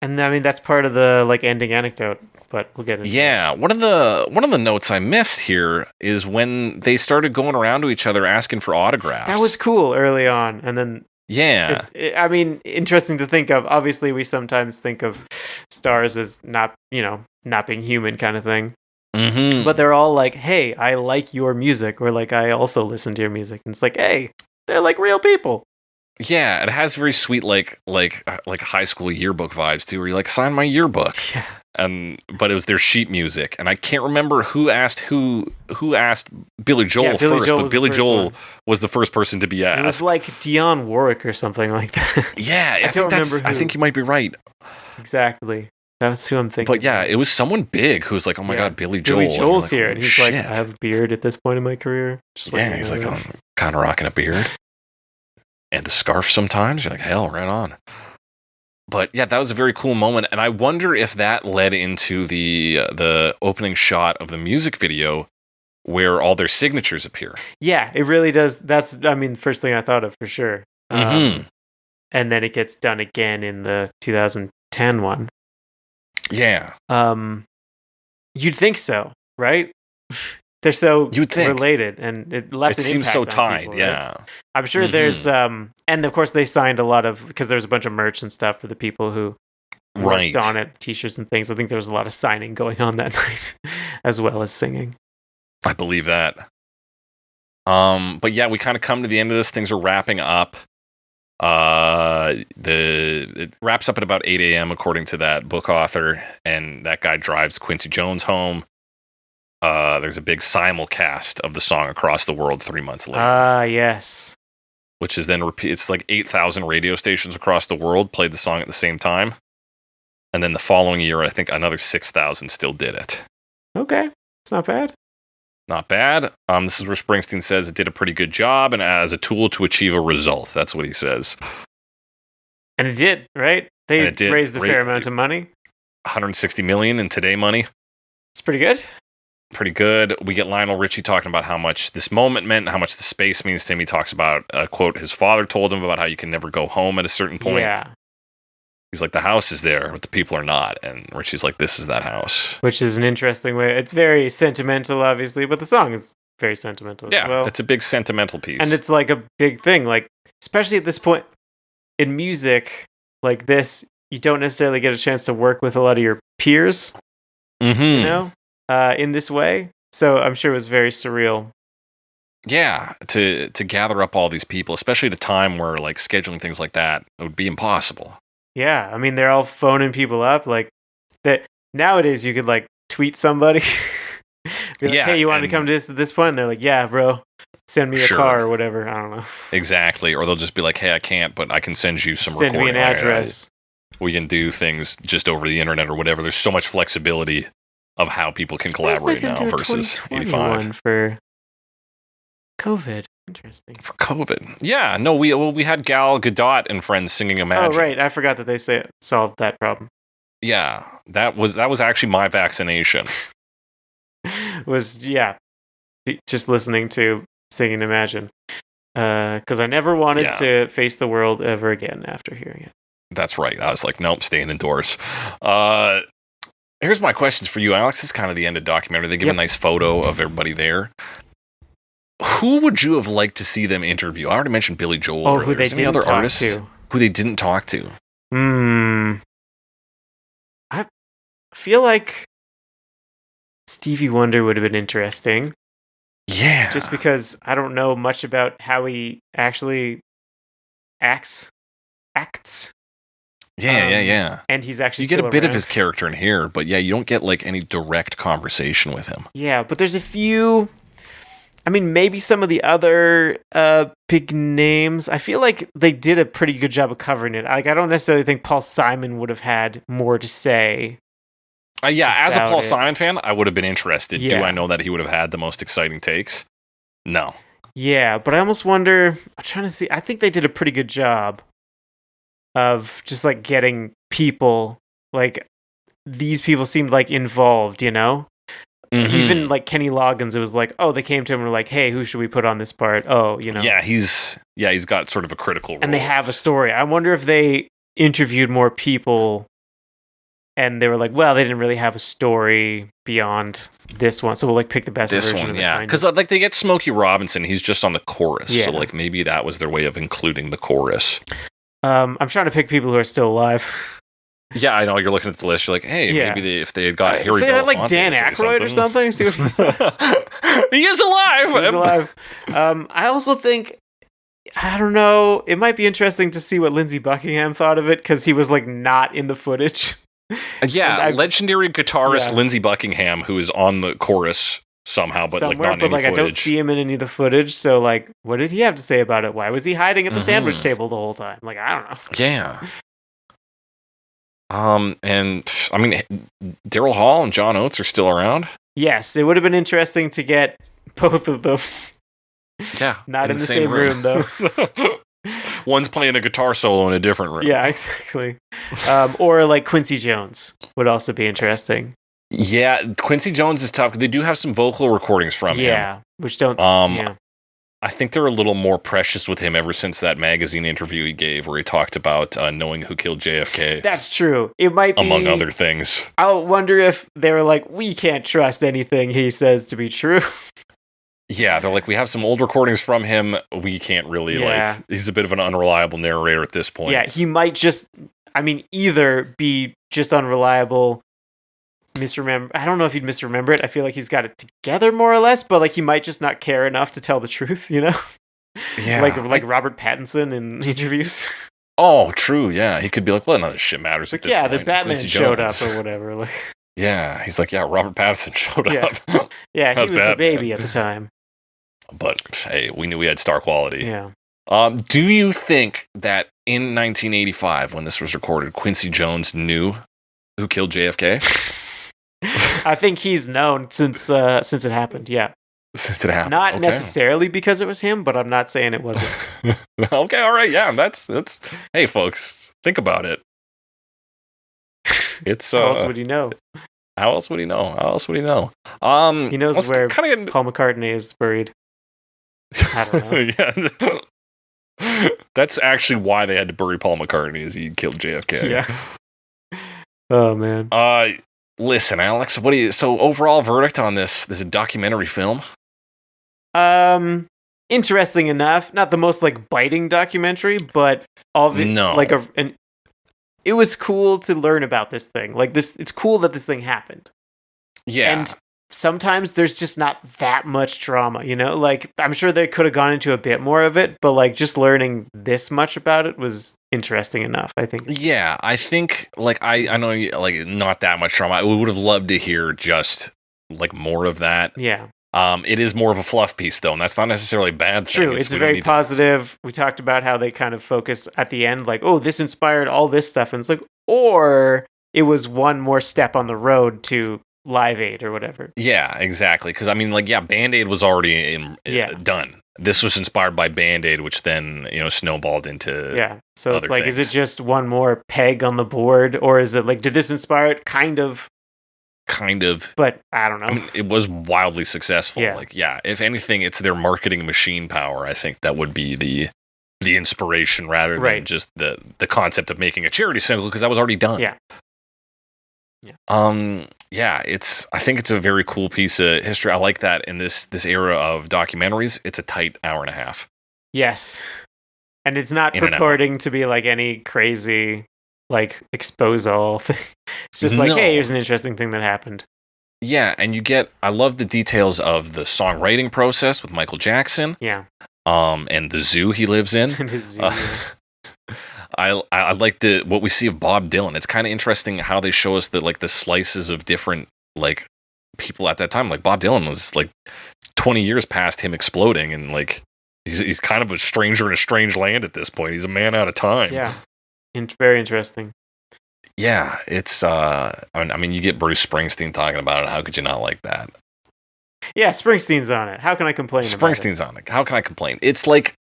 And I mean that's part of the ending anecdote, but we'll get into that. One of the notes I missed here is when they started going around to each other asking for autographs. That was cool early on, and then yeah. I mean, interesting to think of. Obviously, we sometimes think of stars as not being human kind of thing. Mm-hmm. But they're all like, hey, I like your music, or I also listen to your music. And it's like, hey, they're like real people. Yeah, it has very sweet like high school yearbook vibes too, where you sign my yearbook. Yeah. But it was their sheet music, and I can't remember who asked Billy Joel first, but Billy Joel was the first person to be asked. It was like Dionne Warwick or something like that. Yeah, I don't remember. I think you might be right. Exactly. That's who I'm thinking. But yeah, it was someone big who was like, "Oh my god, Billy Joel!" Billy Joel's here, and he's like, "I have a beard at this point in my career." He's like, "I'm kind of rocking a beard and a scarf sometimes." You're like, "Hell, right on." But yeah, that was a very cool moment, and I wonder if that led into the opening shot of the music video where all their signatures appear. Yeah, it really does. That's, the first thing I thought of for sure. Mm-hmm. And then it gets done again in the 2010 one. Yeah. You'd think so, right? They're so related, and it left an impact. It seems so tied, people, yeah. Right? I'm sure there's, and of course they signed a lot of, because there's a bunch of merch and stuff for the people who worked on it, t-shirts and things. I think there was a lot of signing going on that night, as well as singing. I believe that. But yeah, we kind of come to the end of this. Things are wrapping up. It wraps up at about 8 a.m. according to that book author, and that guy drives Quincy Jones home. There's a big simulcast of the song across the world 3 months later. Yes. Which is then it's 8,000 radio stations across the world played the song at the same time. And then the following year, I think another 6,000 still did it. Okay. It's not bad. Not bad. This is where Springsteen says it did a pretty good job and as a tool to achieve a result. That's what he says. And it did, right? They raised a fair amount of money. $160 million in today money. It's pretty good. Pretty good. We get Lionel Richie talking about how much this moment meant, how much the space means to him. He talks about a quote his father told him about how you can never go home at a certain point. Yeah. He's like, the house is there, but the people are not. And Richie's like, this is that house. Which is an interesting way. It's very sentimental, obviously, but the song is very sentimental as well. It's a big sentimental piece. And it's a big thing, especially at this point in music like this, you don't necessarily get a chance to work with a lot of your peers, in this way. So I'm sure it was very surreal. Yeah, to gather up all these people, especially at a time where scheduling things like that would be impossible. Yeah, I mean they're all phoning people up that. Nowadays you could tweet somebody, be like, "Hey, you want to come to this point?" And they're like, "Yeah, bro, send me a car or whatever." I don't know. Exactly, or they'll just be like, "Hey, I can't, but I can send you some. Send me an address." we can do things just over the internet or whatever. There's so much flexibility of how people can collaborate now versus 85 for COVID. Interesting. For COVID. Yeah, no, we had Gal Gadot and friends singing Imagine. Oh, right. I forgot that they solved that problem. Yeah, that was actually my vaccination. Just listening to singing Imagine. Because I never wanted to face the world ever again after hearing it. That's right. I was like, nope, staying indoors. Here's my questions for you, Alex. This is kind of the end of the documentary. They give a nice photo of everybody there. Who would you have liked to see them interview? I already mentioned Billy Joel. Who they didn't talk to. Who they didn't talk to. I feel like Stevie Wonder would have been interesting. Yeah. Just because I don't know much about how he actually acts. Yeah. And he's actually you get a bit of his character in here, but you don't get like any direct conversation with him. Yeah, but there's a few. I mean, maybe some of the other big names. I feel like they did a pretty good job of covering it. Like, I don't necessarily think Paul Simon would have had more to say. As a Paul Simon fan, I would have been interested. Yeah. Do I know that he would have had the most exciting takes? No. Yeah, but I almost wonder. I'm trying to see. I think they did a pretty good job of just like getting people. Like, these people seemed like involved, you know? Mm-hmm. Even like Kenny Loggins, it was like, oh, they came to him and were like, hey, who should we put on this part? Oh, you know. Yeah, he's got sort of a critical role. And they have a story. I wonder if they interviewed more people and they were like, well, they didn't really have a story beyond this one, so we'll like pick the best version of it. Yeah, because like they get Smokey Robinson, he's just on the chorus, so like maybe that was their way of including the chorus. I'm trying to pick people who are still alive. Yeah, I know. You're looking at the list. You're like, hey, maybe if they had got Harry Belafonte. They had like Dan Aykroyd or something. See what he is alive. He's alive. I also think, I don't know, it might be interesting to see what Lindsey Buckingham thought of it, because he was like not in the footage. Yeah, legendary guitarist Lindsey Buckingham, who is on the chorus somehow, but like not in any footage. I don't see him in any of the footage. So like, what did he have to say about it? Why was he hiding at the sandwich table the whole time? Like, I don't know. Yeah. And I mean, Daryl Hall and John Oates are still around. Yes, it would have been interesting to get both of them. Yeah, not in the same room though. One's playing a guitar solo in a different room. Yeah, exactly. Or like Quincy Jones would also be interesting. Yeah, Quincy Jones is tough. They do have some vocal recordings from him. Yeah, which don't. I think they're a little more precious with him ever since that magazine interview he gave where he talked about knowing who killed JFK. That's true. It might be... among other things. I'll wonder if they were like, we can't trust anything he says to be true. Yeah, they're like, we have some old recordings from him. We can't really, he's a bit of an unreliable narrator at this point. Yeah, he might just, either be just unreliable, misremember. I don't know if he'd misremember it. I feel like he's got it together more or less, but like he might just not care enough to tell the truth, you know? Yeah. like Robert Pattinson in interviews. Oh, true. Yeah, he could be like, well, none of this shit matters. Like, at this point. The Batman showed up or whatever. Like, yeah, he's like, Robert Pattinson showed up. Yeah, he was a baby at the time. But hey, we knew we had star quality. Yeah. Do you think that in 1985, when this was recorded, Quincy Jones knew who killed JFK? I think he's known since it happened. Yeah. Since it happened. Not necessarily because it was him, but I'm not saying it wasn't. Okay, all right, yeah. That's. Hey, folks, think about it. It's. How else would he know? How else would he know? He knows where Paul McCartney is buried. I don't know. Yeah. That's actually why they had to bury Paul McCartney, is he killed JFK. Yeah. Oh man. Listen, Alex, so overall verdict on this documentary film? Interesting enough. Not the most like biting documentary, but it was cool to learn about this thing. Like this, it's cool that this thing happened. Yeah. And sometimes there's just not that much drama, you know? Like, I'm sure they could have gone into a bit more of it, but like just learning this much about it was interesting enough, I think. Yeah, I think like I know like not that much drama. I would have loved to hear just like more of that. Yeah. It is more of a fluff piece though, and that's not necessarily a bad thing. True, it's very positive. We talked about how they kind of focus at the end, like, oh, this inspired all this stuff, and it's like, or it was one more step on the road to Live Aid or whatever. Yeah, exactly. Because, I mean, like, yeah, Band-Aid was already done. This was inspired by Band-Aid, which then, snowballed into So it's like, things. Is it just one more peg on the board? Or is it like, did this inspire it? Kind of. But I don't know. I mean, it was wildly successful. Yeah. Like, if anything, it's their marketing machine power. I think that would be the inspiration rather than just the concept of making a charity single, because that was already done. Yeah. I think it's a very cool piece of history. I like that in this era of documentaries, it's a tight hour and a half. Yes. And it's not purporting to be like any crazy like expose all thing. It's just like, hey, here's an interesting thing that happened. Yeah, and I love the details of the songwriting process with Michael Jackson. Yeah. And the zoo he lives in. His zoo. I like what we see of Bob Dylan. It's kind of interesting how they show us the slices of different like people at that time. Like Bob Dylan was like 20 years past him exploding, and like he's kind of a stranger in a strange land at this point. He's a man out of time. Yeah, very interesting. Yeah, it's I mean, you get Bruce Springsteen talking about it. How could you not like that? Yeah, Springsteen's on it. How can I complain? Springsteen's on it. How can I complain? It's like,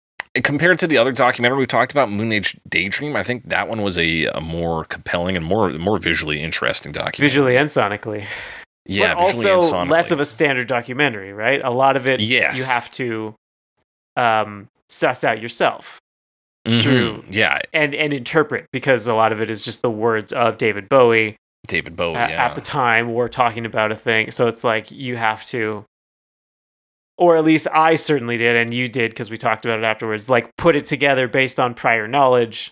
compared to the other documentary we talked about, Moon Age Daydream, I think that one was a more compelling and more visually interesting documentary. Visually and sonically. Yeah, but also less of a standard documentary, right? A lot of it you have to suss out yourself through and interpret, because a lot of it is just the words of David Bowie. At the time, we're talking about a thing. So it's like you have to, or at least I certainly did, and you did because we talked about it afterwards, like put it together based on prior knowledge.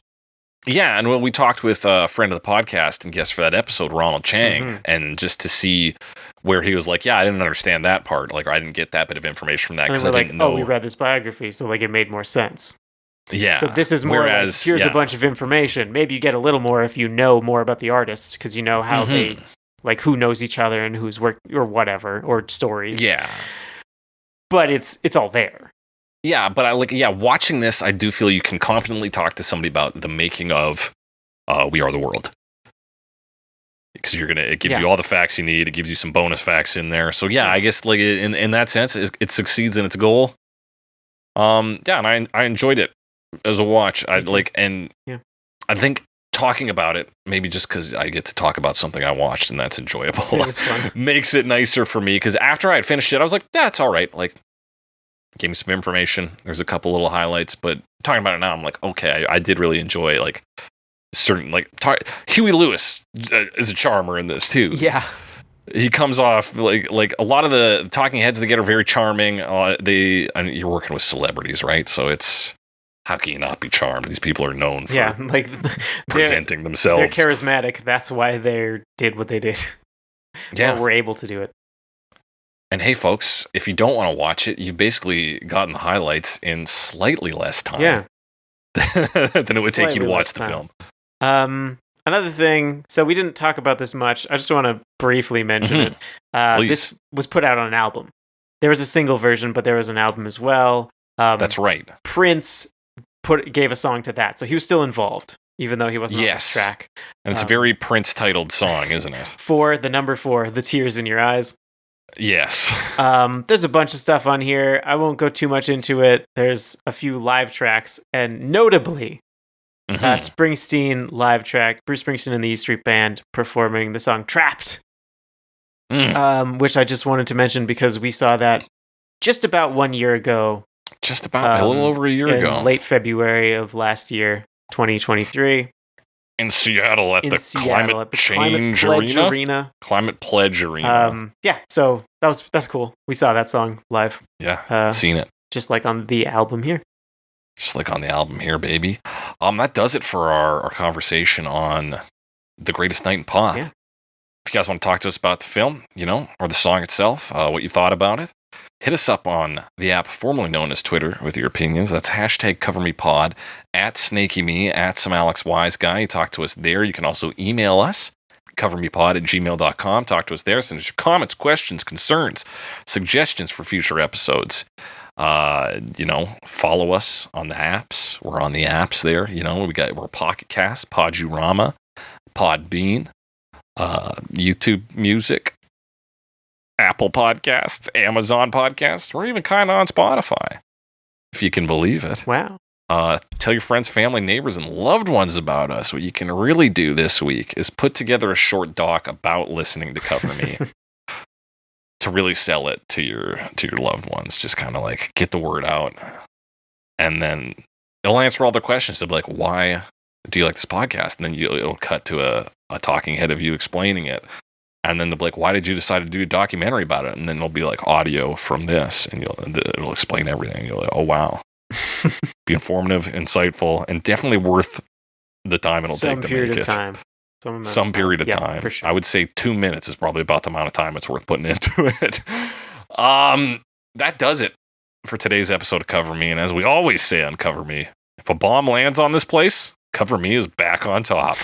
Yeah, and when we talked with a friend of the podcast and guest for that episode, Ronald Chang, and just to see where he was like, I didn't understand that part, like, or I didn't get that bit of information from that because I didn't know. Oh, we read this biography, so like it made more sense. Yeah. So this is more like, here's a bunch of information. Maybe you get a little more if you know more about the artists, because you know how they, like, who knows each other and who's worked or whatever, or stories. Yeah. But it's all there. Yeah, but watching this, I do feel you can confidently talk to somebody about the making of We Are the World. Because it gives you all the facts you need. It gives you some bonus facts in there. So yeah, I guess like in that sense, it succeeds in its goal. And I enjoyed it as a watch. I think talking about it, maybe just because I get to talk about something I watched and that's enjoyable, makes it nicer for me. Because after I had finished it, I was like, that's all right. Like, gave me some information. There's a couple little highlights, but talking about it now, I'm like, okay, I did really enjoy like certain Huey Lewis is a charmer in this too. Yeah. He comes off like a lot of the talking heads they get are very charming. You're working with celebrities, right? So it's, how can you not be charmed? These people are known for presenting themselves. They're charismatic. That's why they did what they did. Yeah, were able to do it. And hey, folks, if you don't want to watch it, you've basically gotten the highlights in slightly less time. Yeah. than it would take you to watch the film. Another thing, so we didn't talk about this much. I just want to briefly mention it. This was put out on an album. There was a single version, but there was an album as well. That's right. Prince gave a song to that, so he was still involved, even though he wasn't on this track. And it's a very Prince-titled song, isn't it? The number 4, The Tears in Your Eyes. Yes. There's a bunch of stuff on here. I won't go too much into it. There's a few live tracks, and notably, Springsteen live track, Bruce Springsteen and the E Street Band performing the song Trapped, which I just wanted to mention because we saw that just about 1 year ago. Just about a little over a year ago. Late February of last year, 2023. In Seattle at the Climate Change Arena. Climate Pledge Arena. So that's cool. We saw that song live. Yeah, seen it. Just like on the album here. Just like on the album here, baby. That does it for our conversation on The Greatest Night in Pop. Yeah. If you guys want to talk to us about the film, or the song itself, what you thought about it, hit us up on the app formerly known as Twitter with your opinions. That's #CoverMePod, @SnakeyMe, @SomeAlexWiseGuy. You talk to us there. You can also email us, covermepod@gmail.com. Talk to us there. Send us your comments, questions, concerns, suggestions for future episodes. Follow us on the apps. We're on the apps there. We're Pocket Cast, Podurama, Podbean, YouTube Music, Apple Podcasts, Amazon Podcasts. We're even kind of on Spotify, if you can believe it. Wow. Tell your friends, family, neighbors, and loved ones about us. What you can really do this week is put together a short doc about listening to Cover Me to really sell it to your loved ones. Just kind of like get the word out, and then it'll answer all their questions. They'll be like, "Why do you like this podcast?" And then it'll cut to a talking head of you explaining it. And then they'll be like, "Why did you decide to do a documentary about it?" And then it'll be like audio from this, and it'll explain everything. You'll like, "Oh, wow." Be informative, insightful, and definitely worth the time it'll take to make it. Some period of time. For sure. I would say 2 minutes is probably about the amount of time it's worth putting into it. That does it for today's episode of Cover Me. And as we always say on Cover Me, if a bomb lands on this place, Cover Me is back on top.